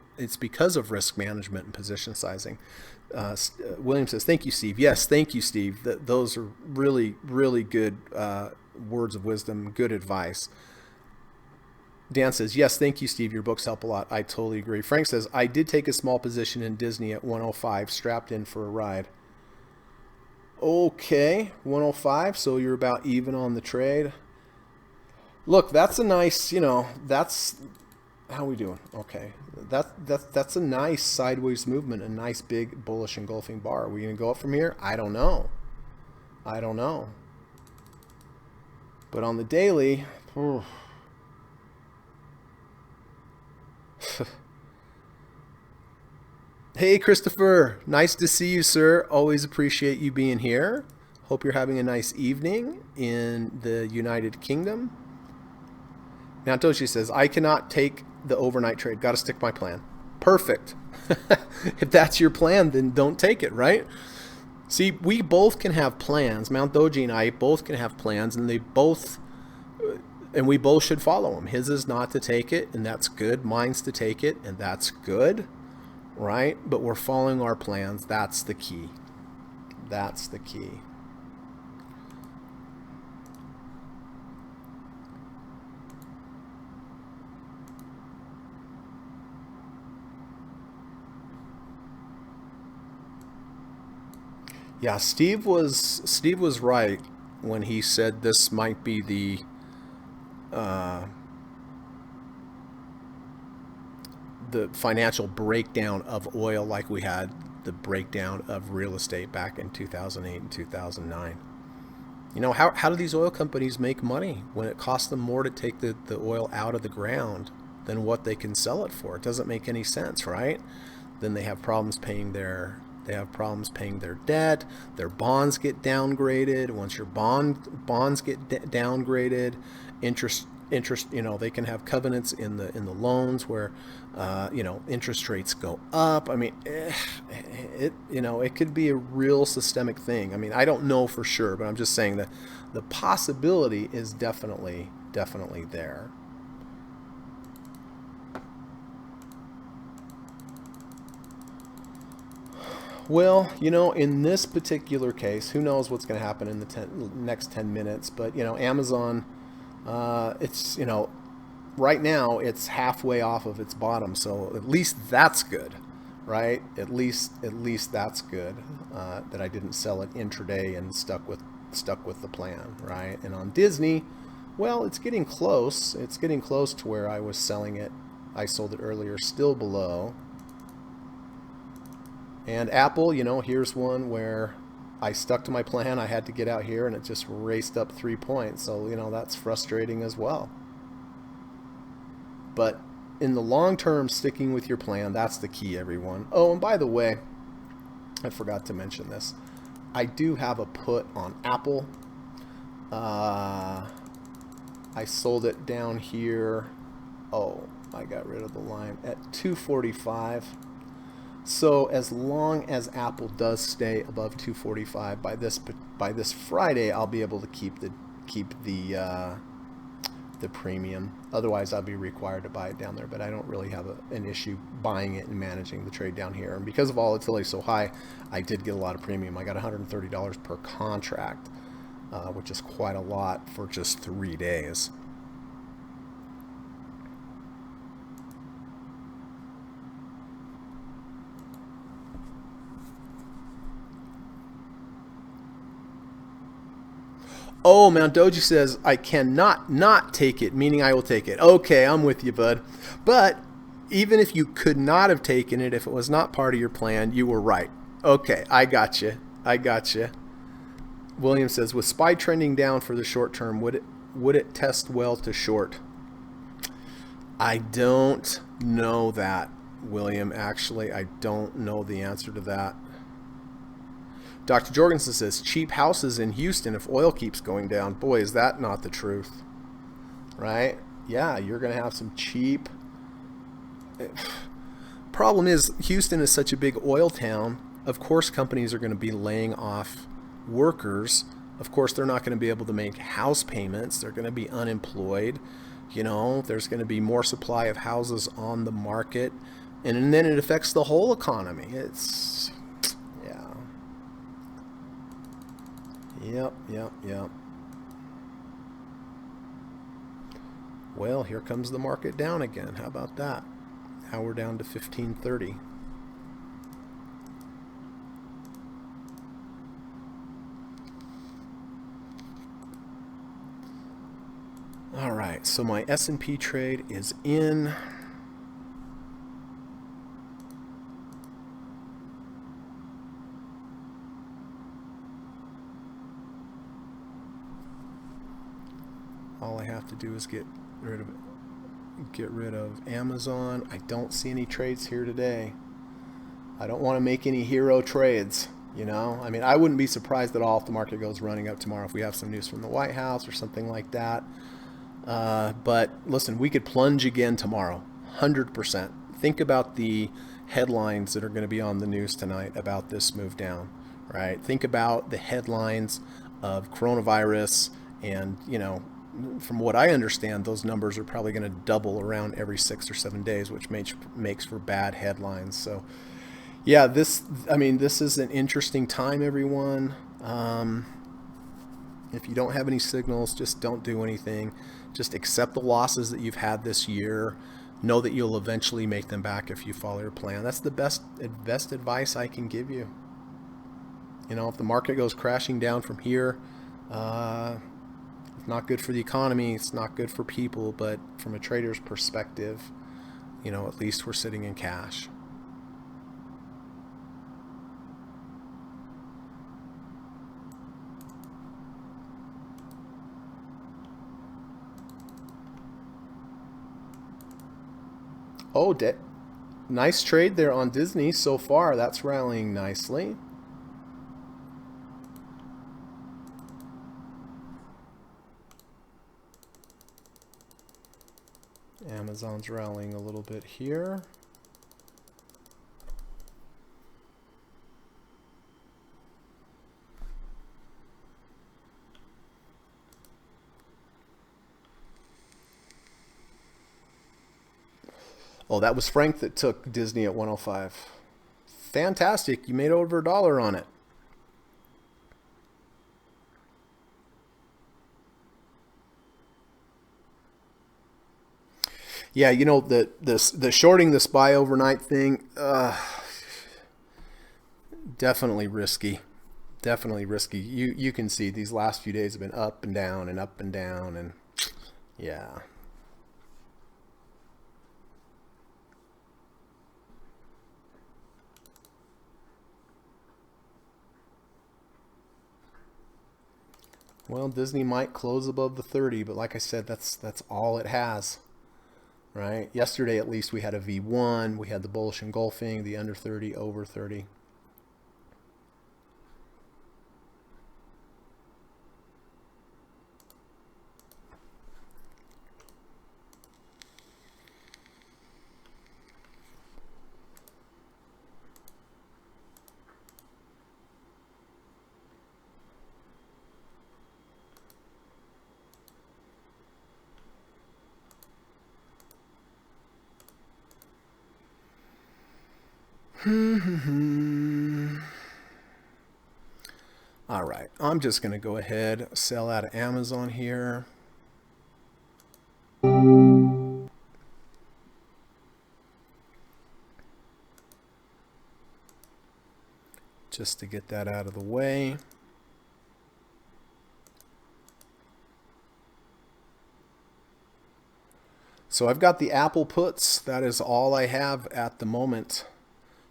risk management and position sizing. William says, thank you, Steve. Yes, thank you, Steve. Those are really, really good words of wisdom, good advice. Dan says, yes, thank you, Steve. Your books help a lot. I totally agree. Frank says, I did take a small position in Disney at 105, strapped in for a ride. Okay, 105, so you're about even on the trade. Look, that's a nice, that's... How are we doing? Okay. That's a nice sideways movement, a nice big bullish engulfing bar. Are we going to go up from here? I don't know. But on the daily... Hey, Christopher. Nice to see you, sir. Always appreciate you being here. Hope you're having a nice evening in the United Kingdom. Now, Toshi says, I cannot take the overnight trade. Got to stick my plan. Perfect. If that's your plan, then don't take it, right? See, we both can have plans. Mount Doji and I both can have plans, and we both should follow them. His is not to take it, and that's good. Mine's to take it, and that's good, right? But we're following our plans. That's the key. That's the key. Yeah, Steve was right when he said this might be the financial breakdown of oil, like we had the breakdown of real estate back in 2008 and 2009. How do these oil companies make money when it costs them more to take the oil out of the ground than what they can sell it for? It doesn't make any sense, right? Then they have problems paying their debt. Their bonds get downgraded. Once your bonds get downgraded, interest, they can have covenants in the loans where, interest rates go up. I mean, it could be a real systemic thing. I mean, I don't know for sure, but I'm just saying that the possibility is definitely there. Well, in this particular case, who knows what's going to happen in the next 10 minutes, but, Amazon, it's, right now it's halfway off of its bottom, so at least that's good, right? At least that's good, that I didn't sell it intraday and stuck with the plan, right? And on Disney, well, it's getting close. It's getting close to where I was selling it. I sold it earlier, still below. And Apple, here's one where I stuck to my plan. I had to get out here, and it just raced up 3 points. So, that's frustrating as well. But in the long term, sticking with your plan, that's the key, everyone. Oh, and by the way, I forgot to mention this. I do have a put on Apple. I sold it down here. Oh, I got rid of the line at 245. So as long as Apple does stay above 245 by this Friday, I'll be able to keep the premium. Otherwise, I'll be required to buy it down there. But I don't really have an issue buying it and managing the trade down here. And because of volatility so high, I did get a lot of premium. I got $130 per contract, which is quite a lot for just 3 days. Oh, Mount Doji says, I cannot not take it, meaning I will take it. Okay, I'm with you, bud. But even if you could not have taken it, if it was not part of your plan, you were right. Okay, I got you. William says, with SPY trending down for the short term, would it test well to short? I don't know that, William. Actually, I don't know the answer to that. Dr. Jorgensen says, cheap houses in Houston if oil keeps going down. Boy, is that not the truth, right? Yeah, you're going to have some cheap... problem is Houston is such a big oil town. Of course, companies are going to be laying off workers. Of course, they're not going to be able to make house payments. They're going to be unemployed. There's going to be more supply of houses on the market. And then it affects the whole economy. Yeah. Yep. Well, here comes the market down again. How about that? Now we're down to 1530. All right, so my S&P trade is in. All I have to do is get rid of Amazon. I don't see any trades here today. I don't want to make any hero trades. I mean, I wouldn't be surprised at all if the market goes running up tomorrow if we have some news from the White House or something like that. But listen, we could plunge again tomorrow, 100%. Think about the headlines that are going to be on the news tonight about this move down, right? Think about the headlines of coronavirus, and from what I understand, those numbers are probably going to double around every 6 or 7 days, which makes for bad headlines. So yeah, this is an interesting time, everyone. If you don't have any signals, just don't do anything. Just accept the losses that you've had this year. Know that you'll eventually make them back if you follow your plan. That's the best advice I can give you. If the market goes crashing down from here, it's not good for the economy. It's not good for people. But from a trader's perspective, at least we're sitting in cash. Oh, nice trade there on Disney so far. That's rallying nicely. Amazon's rallying a little bit here. Oh, that was Frank that took Disney at 105. Fantastic. You made over $1 on it. Yeah, the shorting this buy overnight thing, definitely risky. Definitely risky. You can see these last few days have been up and down and up and down, and yeah. Well, Disney might close above the 30, but like I said, that's all it has, right? Yesterday, at least, we had a V1. We had the bullish engulfing, the under 30, over 30. All right, I'm just going to go ahead, sell out of Amazon here. Just to get that out of the way. So I've got the Apple puts. That is all I have at the moment.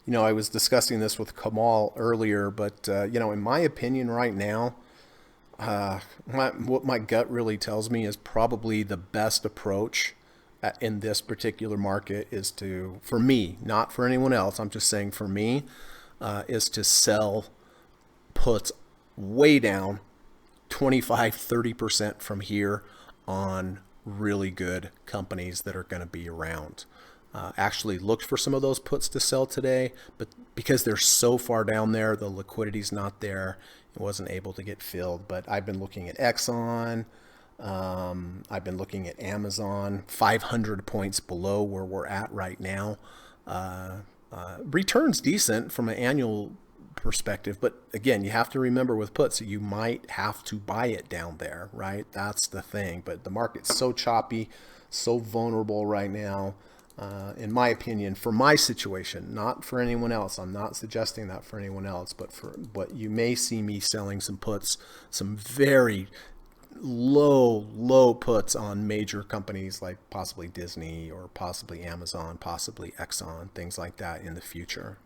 I was discussing this with Kamal earlier, but in my opinion right now, what my gut really tells me is probably the best approach in this particular market is to, for me, not for anyone else, I'm just saying for me, is to sell puts way down 25-30% from here on really good companies that are going to be around. Actually looked for some of those puts to sell today, but because they're so far down there, the liquidity's not there. It wasn't able to get filled. But I've been looking at Exxon. I've been looking at Amazon, 500 points below where we're at right now. Returns decent from an annual perspective, but again, you have to remember with puts, you might have to buy it down there, right? That's the thing. But the market's so choppy, so vulnerable right now. In my opinion, for my situation, not for anyone else. I'm not suggesting that for anyone else, but you may see me selling some puts, some very low puts on major companies like possibly Disney or possibly Amazon, possibly Exxon, things like that in the future.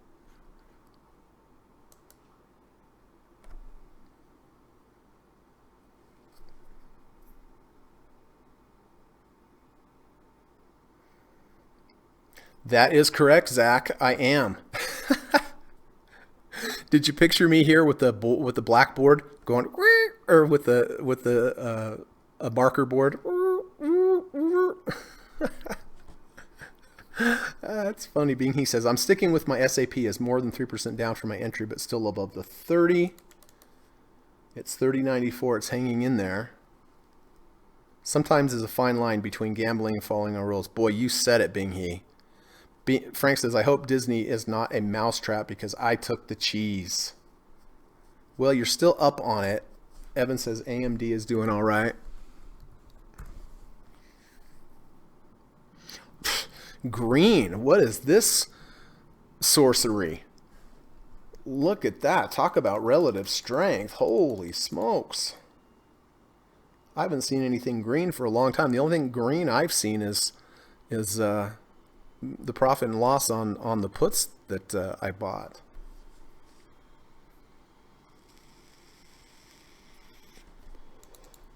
That is correct, Zach. I am. Did you picture me here with the blackboard going, or with the a marker board? That's funny. Being he says, I'm sticking with my SAP as more than 3% down for my entry, but still above the 30. It's 30.94. It's hanging in there. Sometimes there's a fine line between gambling and following our rules. Boy, you said it, Bing He. Frank says, I hope Disney is not a mousetrap because I took the cheese. Well, you're still up on it. Evan says AMD is doing all right. Green, what is this sorcery? Look at that. Talk about relative strength. Holy smokes. I haven't seen anything green for a long time. The only thing green I've seen is the profit and loss on the puts that I bought.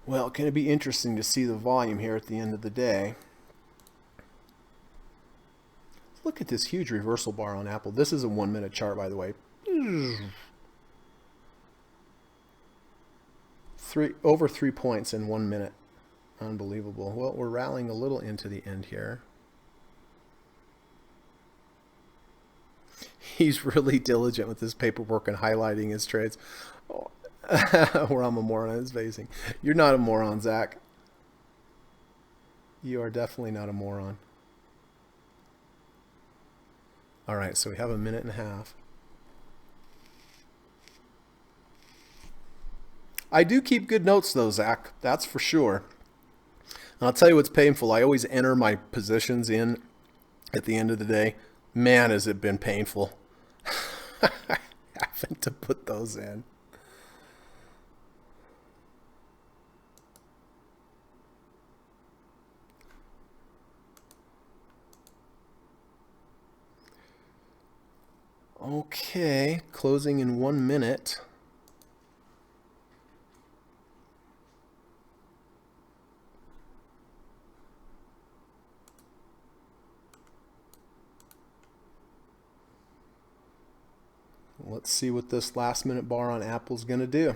Well, can it be interesting to see the volume here at the end of the day? Look at this huge reversal bar on Apple. This is a 1 minute chart, by the way. Over 3 points in 1 minute. Unbelievable. Well, we're rallying a little into the end here. He's really diligent with his paperwork and highlighting his trades. Oh, where I'm a moron is facing. You're not a moron, Zach. You are definitely not a moron. All right, so we have a minute and a half. I do keep good notes though, Zach. That's for sure. And I'll tell you what's painful. I always enter my positions in at the end of the day. Man, has it been painful. Having to put those in. Okay, closing in 1 minute. Let's see what this last minute bar on Apple's going to do.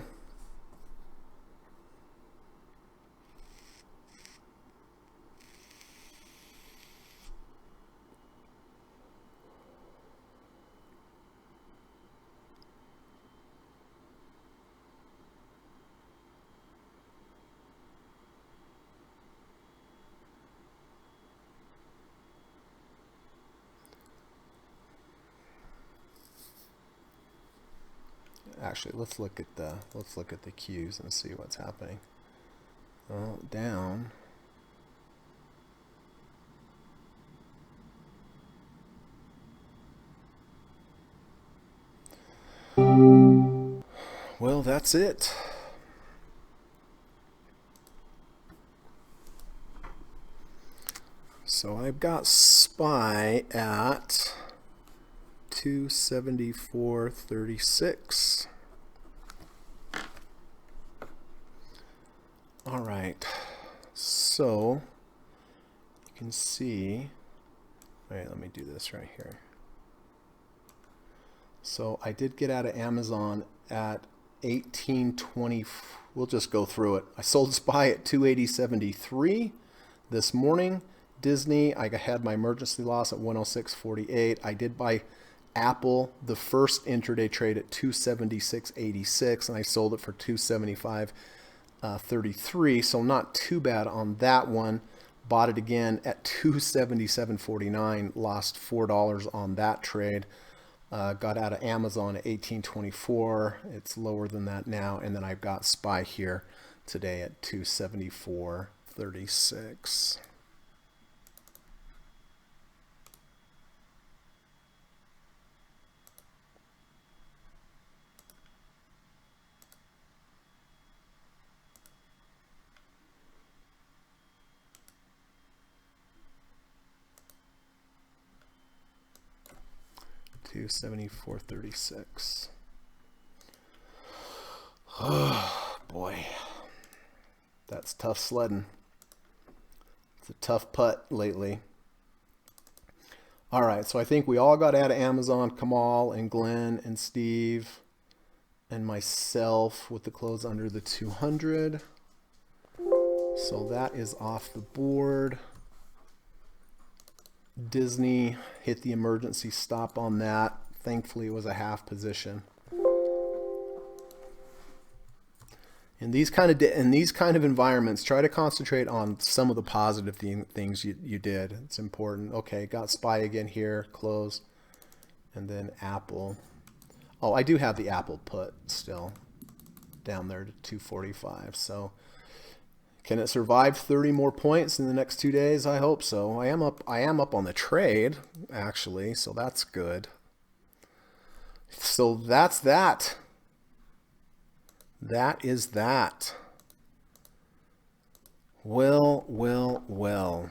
Actually, let's look at the cues and see what's happening. Oh, down. Well, that's it. So I've got SPY at 274.36. All right, so you can see, all right, let me do this right here. So I did get out of Amazon at 1820. We'll just go through it. I sold SPY at 280.73 this morning, Disney, I had my emergency loss at 106.48. I did buy Apple, the first intraday trade at 276.86, and I sold it for 275.33. So not too bad on that one. Bought it again at 277.49. Lost $4 on that trade. Got out of Amazon at 18.24. It's lower than that now. And then I've got SPY here today at 274.36. 274.36. Oh boy, that's tough sledding. It's a tough putt lately. All right, so I think we all got out of Amazon. Kamal and Glenn and Steve and myself with the close under the 200. So that is off the board. Disney hit the emergency stop on that. Thankfully, it was a half position. In these kind of environments, try to concentrate on some of the positive things you did. It's important. Okay, got SPY again here, close, and then Apple. Oh, I do have the Apple put still down there to 245. So. Can it survive 30 more points in the next 2 days? I hope so. I am up on the trade, actually, so that's good. So that's that. That is that. Well, well, well.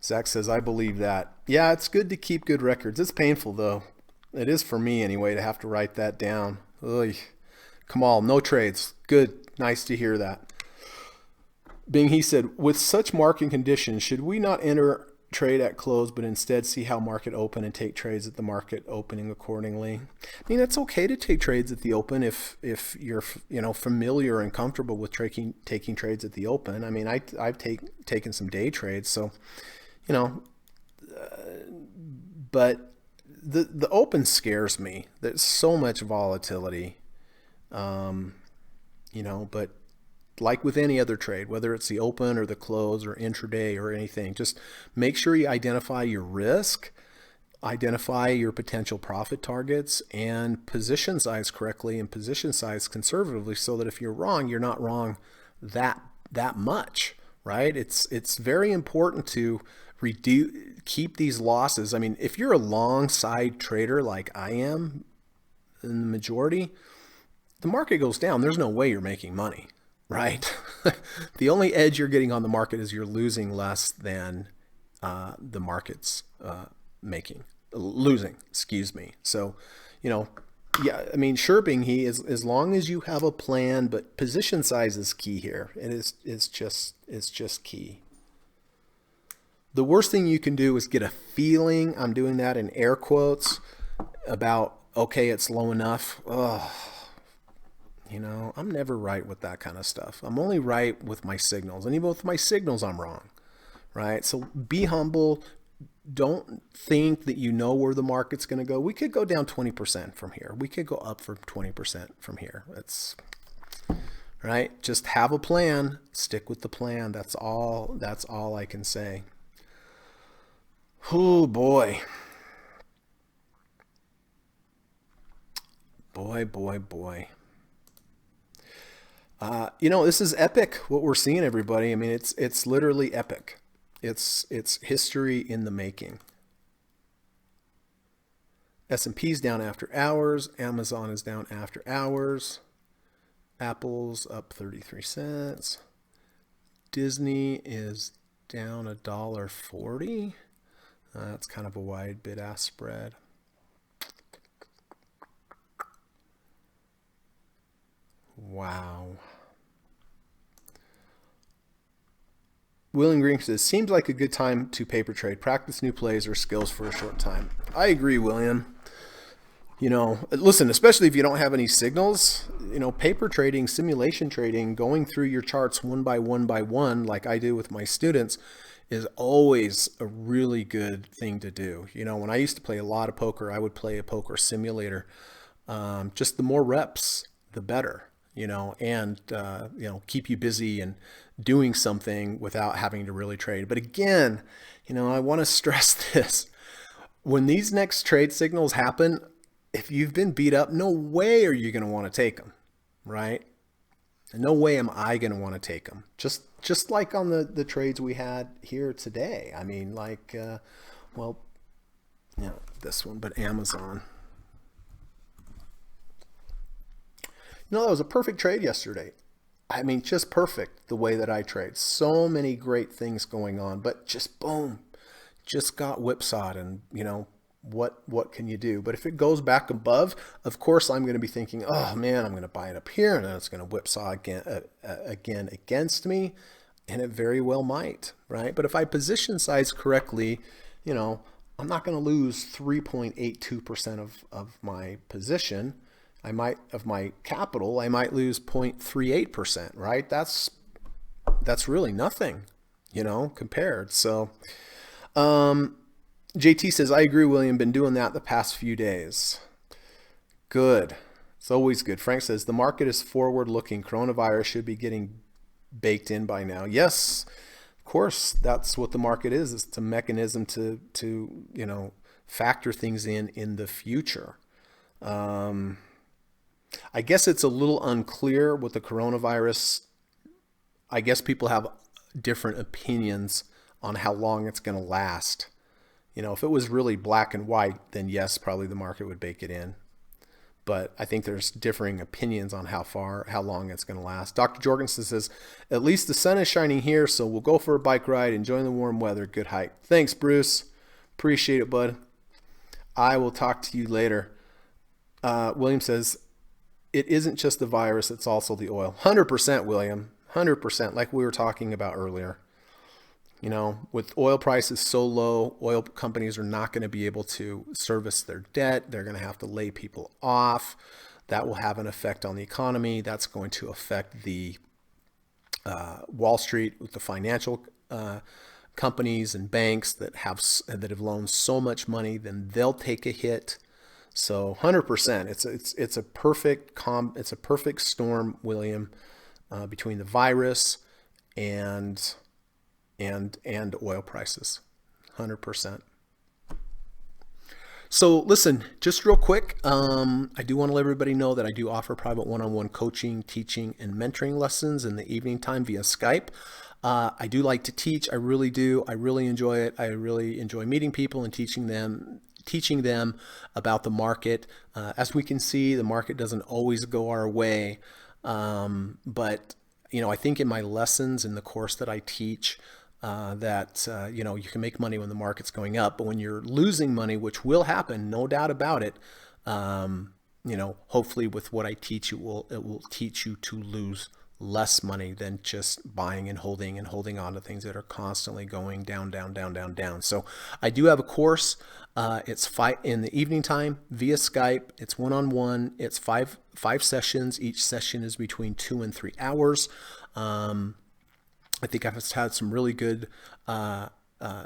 Zach says, I believe that. Yeah, it's good to keep good records. It's painful, though. It is for me, anyway, to have to write that down. Ugh. Kamal, no trades. Good. Nice to hear that. Bing, he said, with such market conditions, should we not enter trade at close, but instead see how market open and take trades at the market opening accordingly? I mean, it's okay to take trades at the open if you're familiar and comfortable with taking trades at the open. I mean, I've taken some day trades, so but the open scares me. There's so much volatility. But like with any other trade, whether it's the open or the close or intraday or anything, just make sure you identify your risk, identify your potential profit targets, and position size correctly and position size conservatively, so that if you're wrong, you're not wrong that much, right? It's very important to keep these losses. I mean, if you're a long side trader like I am in the majority, the market goes down, there's no way you're making money, right? The only edge you're getting on the market is you're losing less than the market's losing, excuse me. So, yeah, I mean, sure, Bing, as long as you have a plan, but position size is key here. It's just key. The worst thing you can do is get a feeling, I'm doing that in air quotes, about, okay, it's low enough. Ugh. I'm never right with that kind of stuff. I'm only right with my signals. And even with my signals, I'm wrong, right? So be humble. Don't think that you know where the market's going to go. We could go down 20% from here. We could go up for 20% from here. That's right. Just have a plan. Stick with the plan. That's all I can say. Oh, boy. Boy. This is epic what we're seeing, everybody. I mean, it's literally epic. It's history in the making. S&P's down after hours. Amazon is down after hours. Apple's up 33 cents. Disney is down $1.40. That's kind of a wide bid-ask spread. Wow. William Green says, seems like a good time to paper trade. Practice new plays or skills for a short time. I agree, William. Listen, especially if you don't have any signals, paper trading, simulation trading, going through your charts one by one, like I do with my students, is always a really good thing to do. When I used to play a lot of poker, I would play a poker simulator. Just the more reps, the better, and, keep you busy and doing something without having to really trade. But again, I want to stress this. When these next trade signals happen, if you've been beat up, no way are you going to want to take them, right? And no way am I going to want to take them. Just like on the trades we had here today. I mean, this one, but Amazon. That was a perfect trade yesterday. I mean, just perfect the way that I trade. So many great things going on, but just boom, just got whipsawed, and what can you do? But if it goes back above, of course I'm going to be thinking, oh man, I'm going to buy it up here, and then it's going to whipsaw again against me, and it very well might, right? But if I position size correctly, I'm not going to lose 3.82% of my position. Of my capital, I might lose 0.38%, right? That's really nothing, compared. So, JT says, I agree, William. Been doing that the past few days. Good. It's always good. Frank says, the market is forward looking. Coronavirus should be getting baked in by now. Yes, of course, that's what the market is. It's a mechanism to factor things in the future. I guess it's a little unclear with the coronavirus. I guess people have different opinions on how long it's going to last. If it was really black and white, then yes, probably the market would bake it in. But I think there's differing opinions on how long it's going to last. Dr. Jorgensen says, at least the sun is shining here, so we'll go for a bike ride, enjoying the warm weather. Good hike. Thanks, Bruce. Appreciate it, bud. I will talk to you later. William says, it isn't just the virus, it's also the oil. 100%, William. 100%, like we were talking about earlier. With oil prices so low, oil companies are not going to be able to service their debt. They're going to have to lay people off. That will have an effect on the economy. That's going to affect the Wall Street with the financial companies and banks that have loaned so much money. Then they'll take a hit. So 100%, it's a perfect storm, William, between the virus and oil prices, 100%. So listen, just real quick, I do want to let everybody know that I do offer private one-on-one coaching, teaching, and mentoring lessons in the evening time via Skype. I do like to teach. I really do. I really enjoy it. I really enjoy meeting people and teaching them about the market. As we can see, the market doesn't always go our way. But I think in my lessons in the course that I teach, that you can make money when the market's going up, but when you're losing money, which will happen, no doubt about it, hopefully with what I teach, it will teach you to lose less money than just buying and holding on to things that are constantly going down. So I do have a course. It's in the evening time via Skype. It's one-on-one. It's five sessions. Each session is between 2 and 3 hours. I think I've had some really good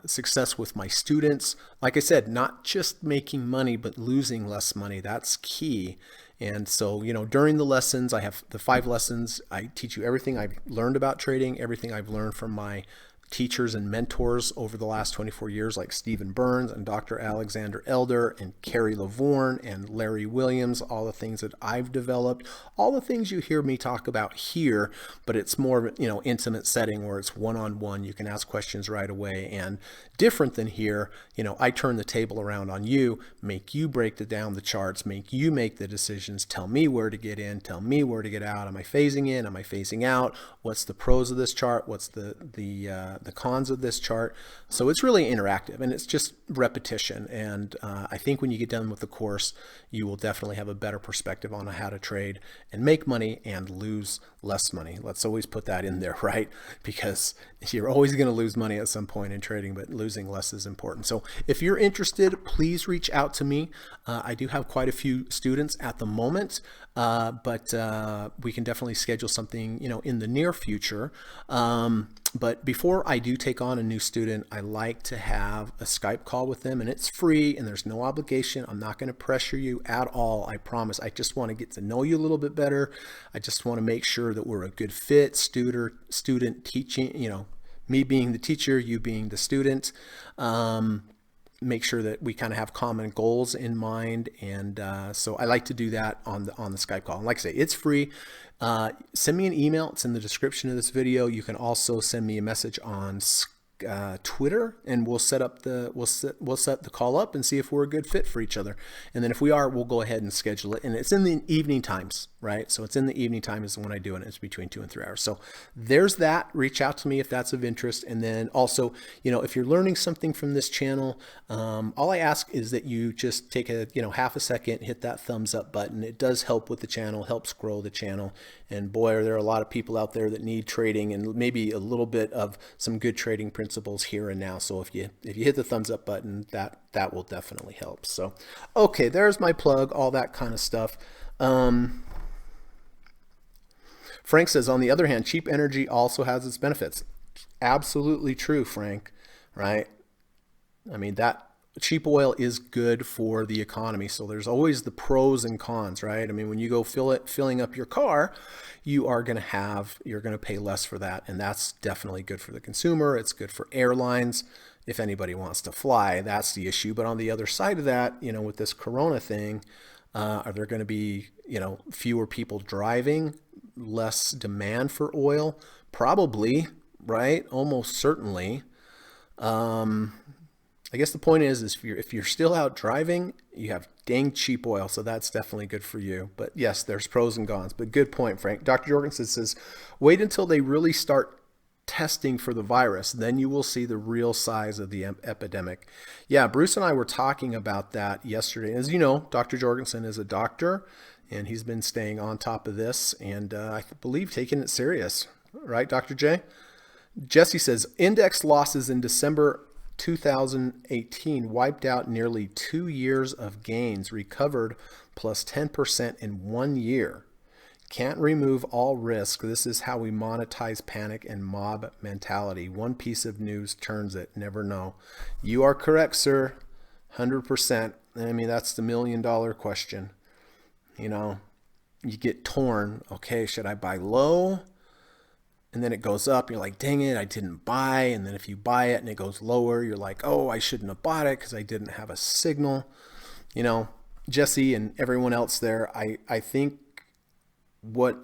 success with my students. Like I said, not just making money, but losing less money. That's key. And so, during the lessons, I have the 5 lessons. I teach you everything I've learned about trading, everything I've learned from my teachers and mentors over the last 24 years, like Stephen Burns and Dr. Alexander Elder and Kerry Lavorne and Larry Williams, all the things that I've developed, all the things you hear me talk about here, but it's more, intimate setting where it's one-on-one. You can ask questions right away, and different than here, I turn the table around on you, make you break down the charts, make you make the decisions, tell me where to get in, tell me where to get out. Am I phasing in? Am I phasing out? What's the pros of this chart? What's the the cons of this chart. So it's really interactive and it's just repetition. And I think when you get done with the course, you will definitely have a better perspective on how to trade and make money and lose less money. Let's always put that in there, right? Because you're always going to lose money at some point in trading, but losing less is important. So if you're interested, please reach out to me. I do have quite a few students at the moment, but we can definitely schedule something, in the near future. But before I do take on a new student, I like to have a Skype call with them, and it's free and there's no obligation. I'm not going to pressure you at all. I promise. I just want to get to know you a little bit better. I just want to make sure that we're a good fit, student teaching, me being the teacher, you being the student. Make sure that we kind of have common goals in mind. And so I like to do that on the Skype call. And like I say, it's free. Send me an email. It's in the description of this video. You can also send me a message on Twitter, and we'll set the call up and see if we're a good fit for each other. And then if we are, we'll go ahead and schedule it. And it's in the evening times, right? So it's in the evening time is when I do it. It's between 2 and 3 hours. So there's that. Reach out to me if that's of interest. And then also, if you're learning something from this channel, all I ask is that you just take a, half a second, hit that thumbs up button. It does help with the channel, helps grow the channel. And boy, are there a lot of people out there that need trading and maybe a little bit of some good trading principles here and now. So if you hit the thumbs up button, that will definitely help. So, okay, there's my plug, all that kind of stuff. Frank says, on the other hand, cheap energy also has its benefits. Absolutely true, Frank, right? I mean, that cheap oil is good for the economy. So there's always the pros and cons, right? I mean, when you go filling up your car, you're going to pay less for that. And that's definitely good for the consumer. It's good for airlines. If anybody wants to fly, that's the issue. But on the other side of that, with this Corona thing, are there going to be, fewer people driving, less demand for oil? Probably, right? Almost certainly. I guess the point is if you're still out driving, you have dang cheap oil, so that's definitely good for you. But yes, there's pros and cons. But good point, Frank. Dr. Jorgensen says, wait until they really start testing for the virus, then you will see the real size of the epidemic. Yeah, Bruce and I were talking about that yesterday. As you know, Dr. Jorgensen is a doctor, and he's been staying on top of this, and I believe taking it serious. Right, Dr. J? Jesse says, index losses in December 2018 wiped out nearly 2 years of gains, recovered plus 10% in 1 year. Can't remove all risk. This is how we monetize panic and mob mentality. One piece of news turns it. Never know. You are correct, sir. 100%. I mean, that's the $1 million question. You get torn. Okay, should I buy low? And then it goes up. You're like, dang it, I didn't buy. And then if you buy it and it goes lower, you're like, oh, I shouldn't have bought it because I didn't have a signal. Jesse and everyone else there, I think what,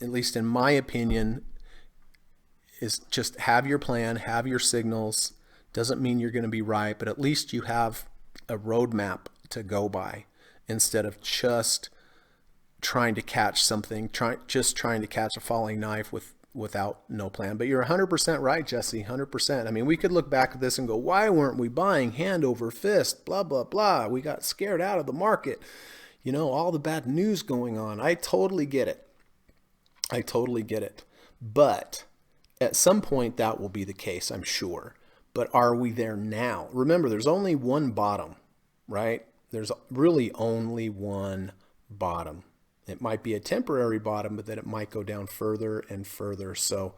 at least in my opinion, is just have your plan, have your signals. Doesn't mean you're going to be right, but at least you have a roadmap to go by instead of just trying to catch something, trying to catch a falling knife without no plan. But you're 100% right, Jesse, 100%. I mean, we could look back at this and go, why weren't we buying hand over fist, blah, blah, blah. We got scared out of the market. All the bad news going on. I totally get it. But at some point that will be the case, I'm sure. But are we there now? Remember, there's only one bottom, right? There's really only one bottom. It might be a temporary bottom, but then it might go down further and further. So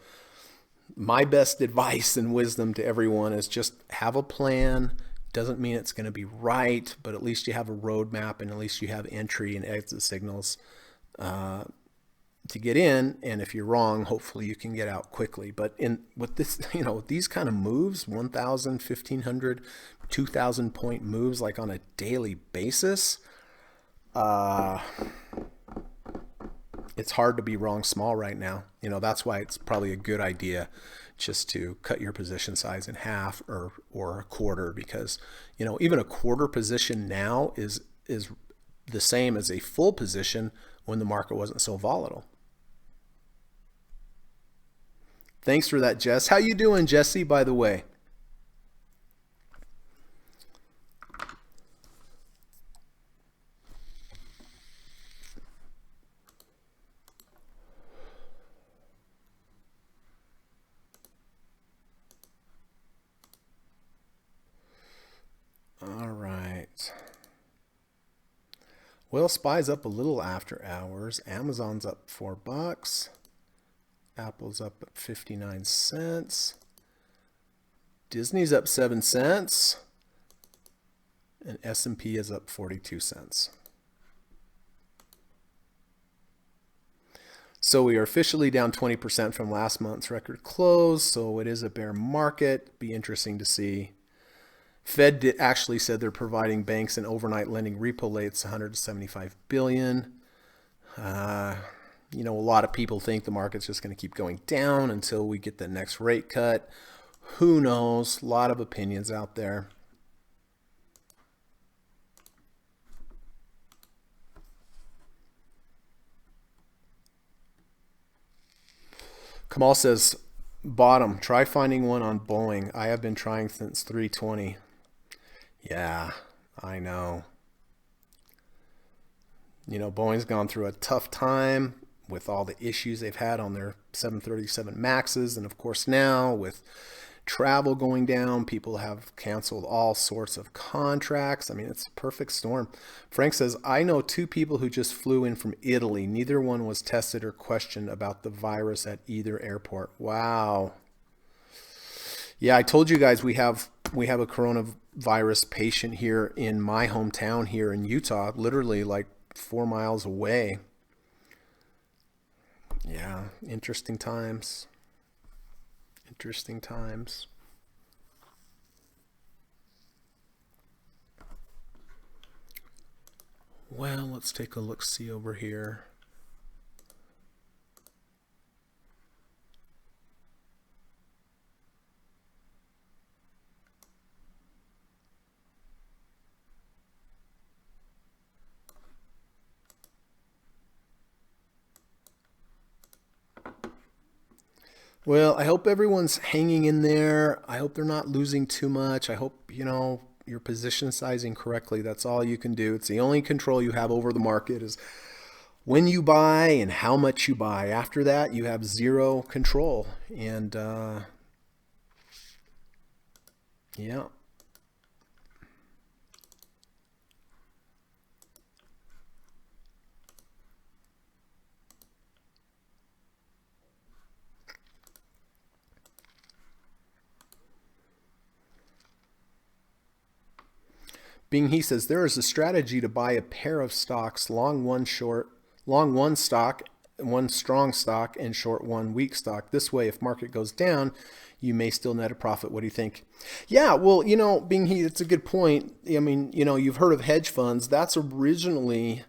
my best advice and wisdom to everyone is just have a plan. Doesn't mean it's going to be right, but at least you have a roadmap and at least you have entry and exit signals to get in. And if you're wrong, hopefully you can get out quickly. But with this, with these kind of moves, 1,000, 1,500, 2,000 point moves like on a daily basis, it's hard to be wrong small right now. That's why it's probably a good idea just to cut your position size in half or a quarter, because even a quarter position now is the same as a full position when the market wasn't so volatile. Thanks for that, Jess. How you doing, Jesse, by the way? All right. Well, Spy's up a little after hours. Amazon's up $4. Apple's up at 59 cents. Disney's up 7 cents. And S&P is up 42 cents. So we are officially down 20% from last month's record close. So it is a bear market. Be interesting to see. Fed actually said they're providing banks and overnight lending repo rates 175 billion. You know, a lot of people think the market's just going to keep going down until we get the next rate cut. Who knows? A lot of opinions out there. Kamal says, bottom, try finding one on Boeing. I have been trying since 320. Yeah, I know. You know, Boeing's gone through a tough time with all the issues they've had on their 737 Maxes. And of course now with travel going down, people have canceled all sorts of contracts. I mean, it's a perfect storm. Frank says, I know 2 people who just flew in from Italy. Neither one was tested or questioned about the virus at either airport. Wow. Yeah, I told you guys we have a coronavirus patient here in my hometown here in Utah, literally like 4 miles away. Yeah, interesting times. Interesting times. Well, let's take a look, see over here. Well, I hope everyone's hanging in there. I hope they're not losing too much. I hope, you know, you're position sizing correctly. That's all you can do. It's the only control you have over the market is when you buy and how much you buy. After that, you have zero control. And yeah. Bing He says there is a strategy to buy a pair of stocks, long one stock, one strong stock, and short one weak stock. This way, if market goes down, you may still net a profit. What do you think? Yeah, well, you know, Bing He, it's a good point. I mean, you know, you've heard of hedge funds. That's originally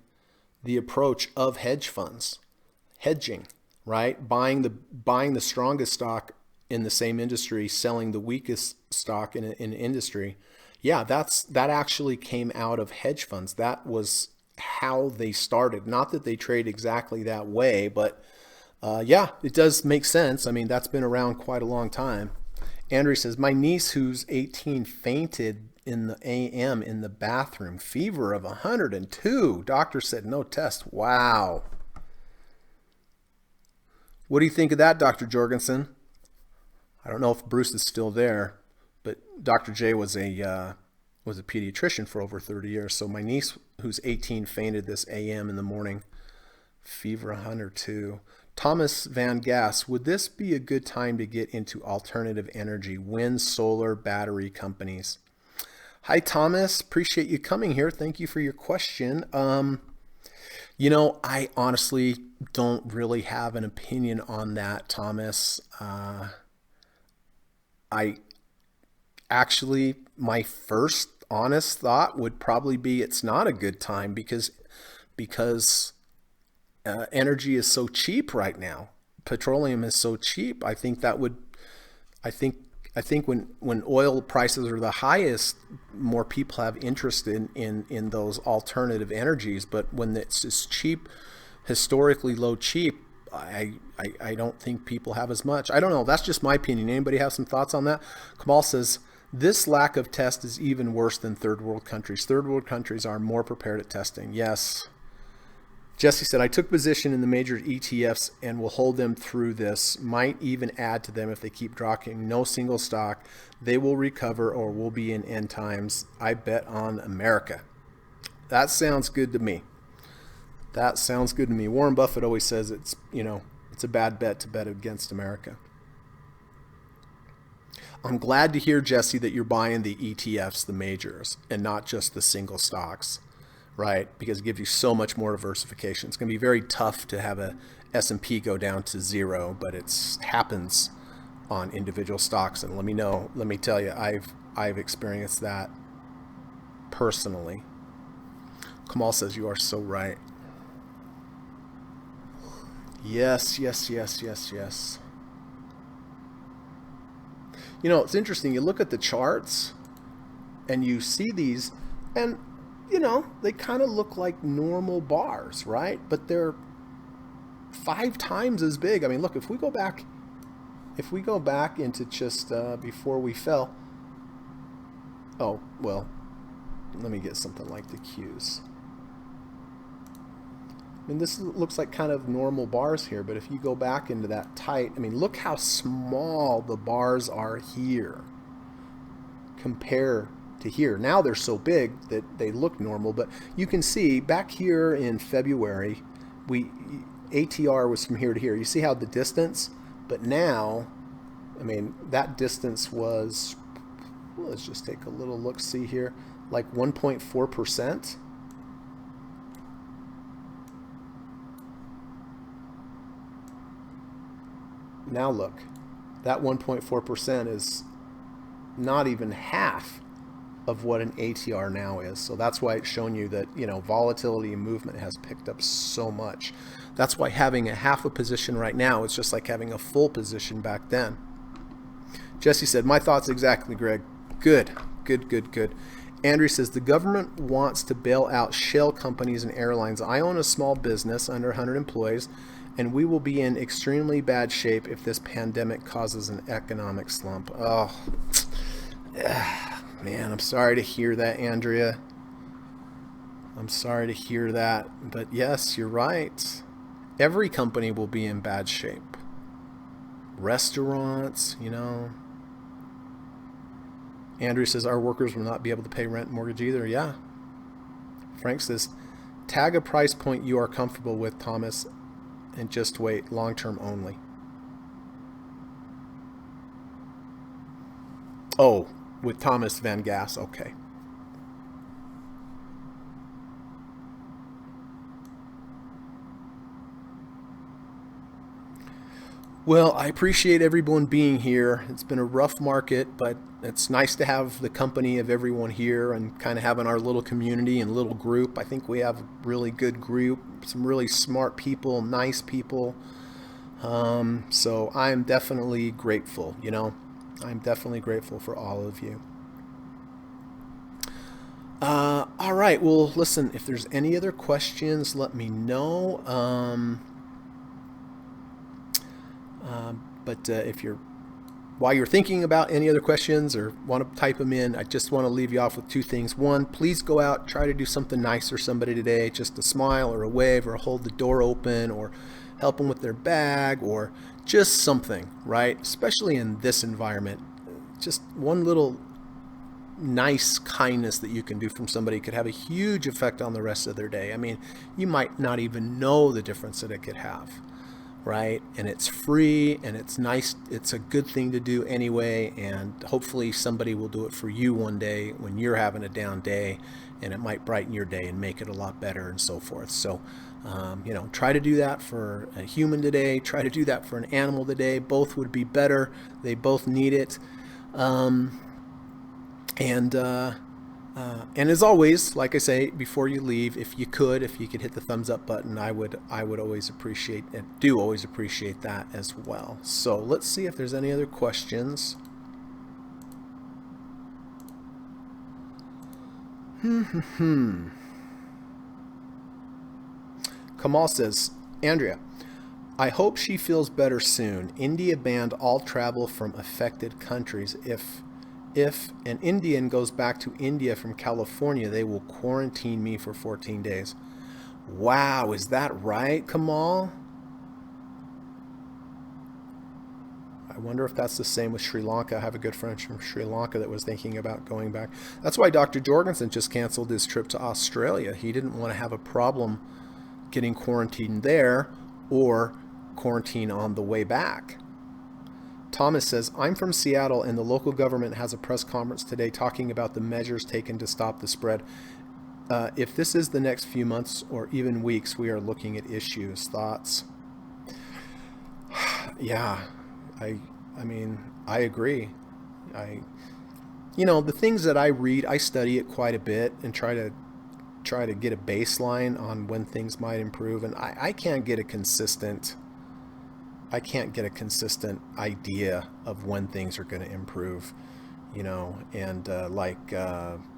the approach of hedge funds, hedging, right? Buying the strongest stock in the same industry, selling the weakest stock in an industry. Yeah, that actually came out of hedge funds. That was how they started. Not that they trade exactly that way, but yeah, it does make sense. I mean, that's been around quite a long time. Andrew says, my niece who's 18 fainted in the AM in the bathroom. Fever of 102. Doctor said no test. Wow. What do you think of that, Dr. Jorgensen? I don't know if Bruce is still there, but Dr. J was a pediatrician for over 30 years. So my niece, who's 18, fainted this AM in the morning. Fever 102. Thomas Van Gass, would this be a good time to get into alternative energy, wind, solar, battery companies? Hi, Thomas. Appreciate you coming here. Thank you for your question. You know, I honestly don't really have an opinion on that, Thomas. I actually, my first honest thought would probably be it's not a good time because energy is so cheap right now. Petroleum is so cheap. I think when oil prices are the highest, more people have interest in those alternative energies. But when it's just cheap, historically low cheap, I don't think people have as much. I don't know. That's just my opinion. Anybody have some thoughts on that? Kamal says, this lack of test is even worse than third world countries. Third world countries are more prepared at testing. Yes. Jesse said, I took position in the major ETFs and will hold them through this. Might even add to them if they keep dropping. No single stock. They will recover or will be in end times. I bet on America. That sounds good to me. That sounds good to me. Warren Buffett always says it's a bad bet to bet against America. I'm glad to hear, Jesse, that you're buying the ETFs, the majors, and not just the single stocks. Right, because it gives you so much more diversification. It's going to be very tough to have a S&P go down to zero, but it happens on individual stocks. And let me tell you, I've experienced that personally. Kamal says you are so right. Yes. You know, it's interesting. You look at the charts, and you see these, and they kind of look like normal bars, right? But they're 5 times as big. I mean, look, if we go back into just before we fell. Oh, well, let me get something like the Qs. I mean, this looks like kind of normal bars here, but if you go back into that tight, I mean, look how small the bars are here compared to here. Now they're so big that they look normal, but you can see back here in February, ATR was from here to here. You see how the distance, but now, I mean, that distance was, well, let's just take a little look, see here, like 1.4%. Now look, that 1.4% is not even half of what an ATR now is. So that's why it's shown you that, volatility and movement has picked up so much. That's why having a half a position right now is just like having a full position back then. Jesse said, my thoughts exactly, Greg. Good. Andrew says, the government wants to bail out shell companies and airlines. I own a small business under 100 employees, and we will be in extremely bad shape if this pandemic causes an economic slump. Oh, man, I'm sorry to hear that, Andrea. I'm sorry to hear that. But yes, you're right. Every company will be in bad shape. Restaurants, Andrew says our workers will not be able to pay rent and mortgage either. Yeah. Frank says, tag a price point you are comfortable with, Thomas, and just wait. Long-term only. Oh, with Thomas Van Gass. Okay. Well, I appreciate everyone being here. It's been a rough market, but it's nice to have the company of everyone here and kind of having our little community and little group. I think we have a really good group, some really smart people, nice people. So I'm definitely grateful, I'm definitely grateful for all of you. All right. Well, listen, if there's any other questions, let me know. But while you're thinking about any other questions or want to type them in, I just want to leave you off with 2 things. One, please go out, try to do something nice for somebody today, just a smile or a wave or hold the door open or help them with their bag or just something, right? Especially in this environment, just one little nice kindness that you can do from somebody could have a huge effect on the rest of their day. I mean, you might not even know the difference that it could have. Right? And it's free and it's nice. It's a good thing to do anyway. And hopefully somebody will do it for you one day when you're having a down day, and it might brighten your day and make it a lot better and so forth. So, try to do that for a human today. Try to do that for an animal today. Both would be better. They both need it. And as always, like I say, before you leave, if you could hit the thumbs up button, I would always appreciate and do always appreciate that as well. So let's see if there's any other questions. Kamal says, Andrea, I hope she feels better soon. India banned all travel from affected countries. If an Indian goes back to India from California, they will quarantine me for 14 days. Wow, is that right, Kamal? I wonder if that's the same with Sri Lanka. I have a good friend from Sri Lanka that was thinking about going back. That's why Dr. Jorgensen just canceled his trip to Australia. He didn't want to have a problem getting quarantined there or quarantine on the way back. Thomas says, I'm from Seattle and the local government has a press conference today talking about the measures taken to stop the spread. If this is the next few months or even weeks, we are looking at issues. Thoughts? Yeah, I mean, I agree. The things that I read, I study it quite a bit and try to get a baseline on when things might improve, and I can't get a consistent idea of when things are going to improve, and like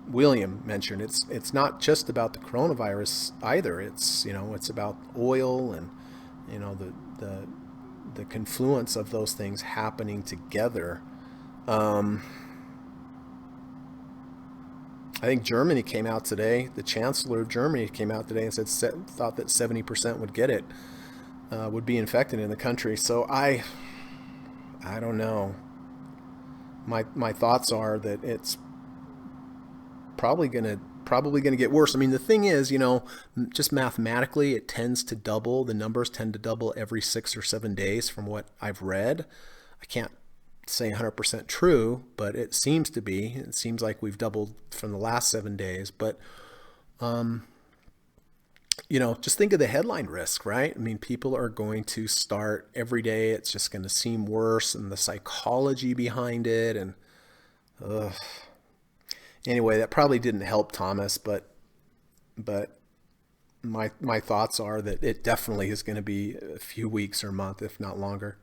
William mentioned, it's not just about the coronavirus either. It's it's about oil and the confluence of those things happening together. I think Germany came out today. The Chancellor of Germany came out today and thought that 70% would get it, would be infected in the country. So I don't know. My thoughts are that it's probably gonna get worse. I mean, the thing is, just mathematically, it tends to double. The numbers tend to double every 6 or 7 days, from what I've read. I can't say 100% true, but it seems to be. It seems like we've doubled from the last 7 days. But just think of the headline risk, right? I mean, people are going to start every day. It's just going to seem worse, and the psychology behind it. And anyway, that probably didn't help Thomas, but my thoughts are that it definitely is going to be a few weeks or a month, if not longer.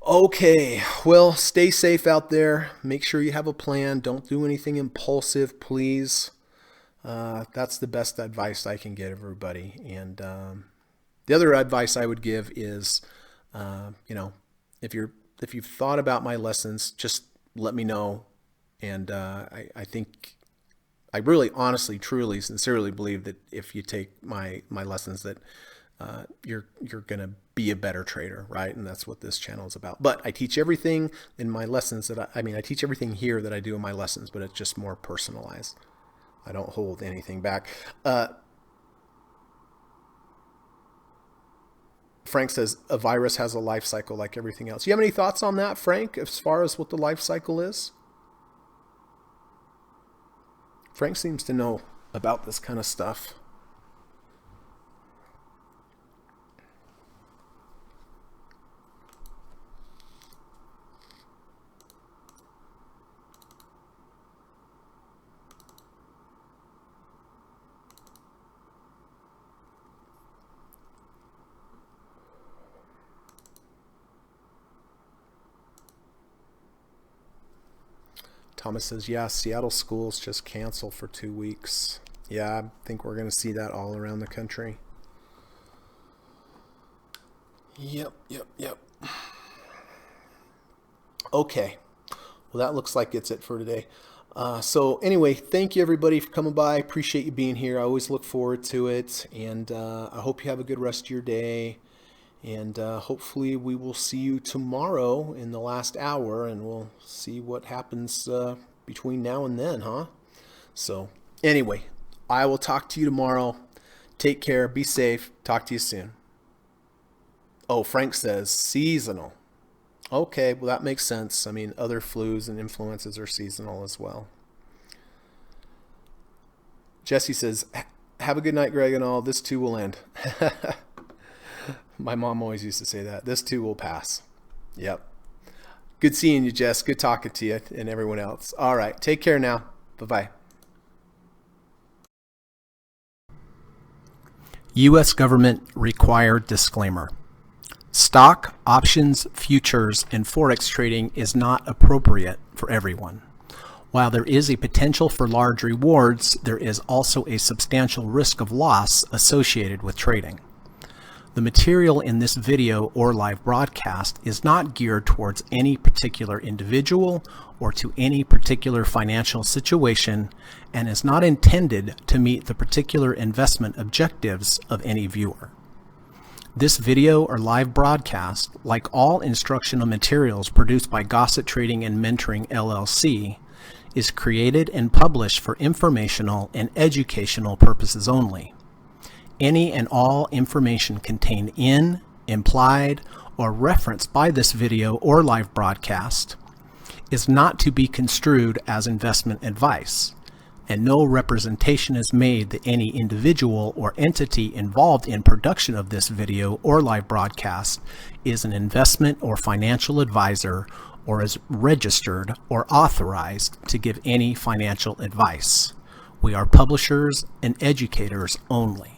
Okay, well, stay safe out there. Make sure you have a plan. Don't do anything impulsive, please. That's the best advice I can get everybody. And the other advice I would give is, if you've thought about my lessons, just let me know. And I think I really, honestly, truly, sincerely believe that if you take my lessons, that you're going to be a better trader, right? And that's what this channel is about. But I teach everything in my lessons I teach everything here that I do in my lessons, but it's just more personalized. I don't hold anything back. Frank says a virus has a life cycle like everything else. You have any thoughts on that, Frank, as far as what the life cycle is? Frank seems to know about this kind of stuff. Thomas says, yeah, Seattle schools just cancel for 2 weeks. Yeah, I think we're going to see that all around the country. Yep. Okay. Well, that looks like it's it for today. So anyway, thank you everybody for coming by. Appreciate you being here. I always look forward to it. And I hope you have a good rest of your day. And hopefully we will see you tomorrow in the last hour, and we'll see what happens between now and then, huh? So anyway, I will talk to you tomorrow. Take care. Be safe. Talk to you soon. Oh, Frank says seasonal. Okay, well, that makes sense. I mean, other flus and influenzas are seasonal as well. Jesse says, have a good night, Greg, and all. This too will end. My mom always used to say that. This too will pass. Yep. Good seeing you, Jess. Good talking to you and everyone else. All right. Take care now. Bye-bye. U.S. government required disclaimer. Stock, options, futures, and forex trading is not appropriate for everyone. While there is a potential for large rewards, there is also a substantial risk of loss associated with trading. The material in this video or live broadcast is not geared towards any particular individual or to any particular financial situation and is not intended to meet the particular investment objectives of any viewer. This video or live broadcast, like all instructional materials produced by Gossett Trading and Mentoring LLC, is created and published for informational and educational purposes only. Any and all information contained in, implied, or referenced by this video or live broadcast is not to be construed as investment advice, and no representation is made that any individual or entity involved in production of this video or live broadcast is an investment or financial advisor or is registered or authorized to give any financial advice. We are publishers and educators only.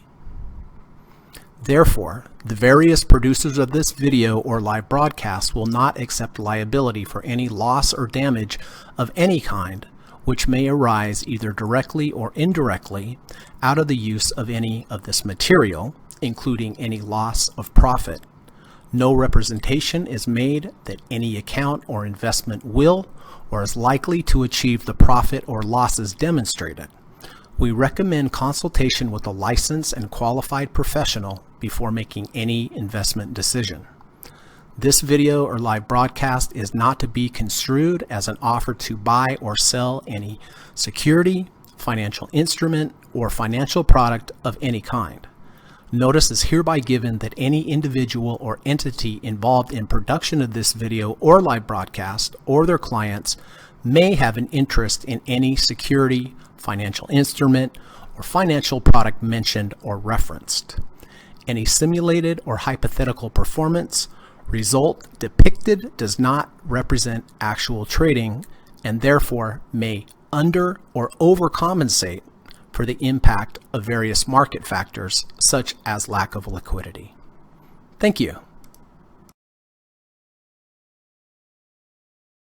Therefore, the various producers of this video or live broadcast will not accept liability for any loss or damage of any kind which may arise either directly or indirectly out of the use of any of this material, including any loss of profit. No representation is made that any account or investment will or is likely to achieve the profit or losses demonstrated. We recommend consultation with a licensed and qualified professional before making any investment decision. This video or live broadcast is not to be construed as an offer to buy or sell any security, financial instrument, or financial product of any kind. Notice is hereby given that any individual or entity involved in production of this video or live broadcast or their clients may have an interest in any security, financial instrument, or financial product mentioned or referenced. Any simulated or hypothetical performance result depicted does not represent actual trading and therefore may under or overcompensate for the impact of various market factors such as lack of liquidity. Thank you.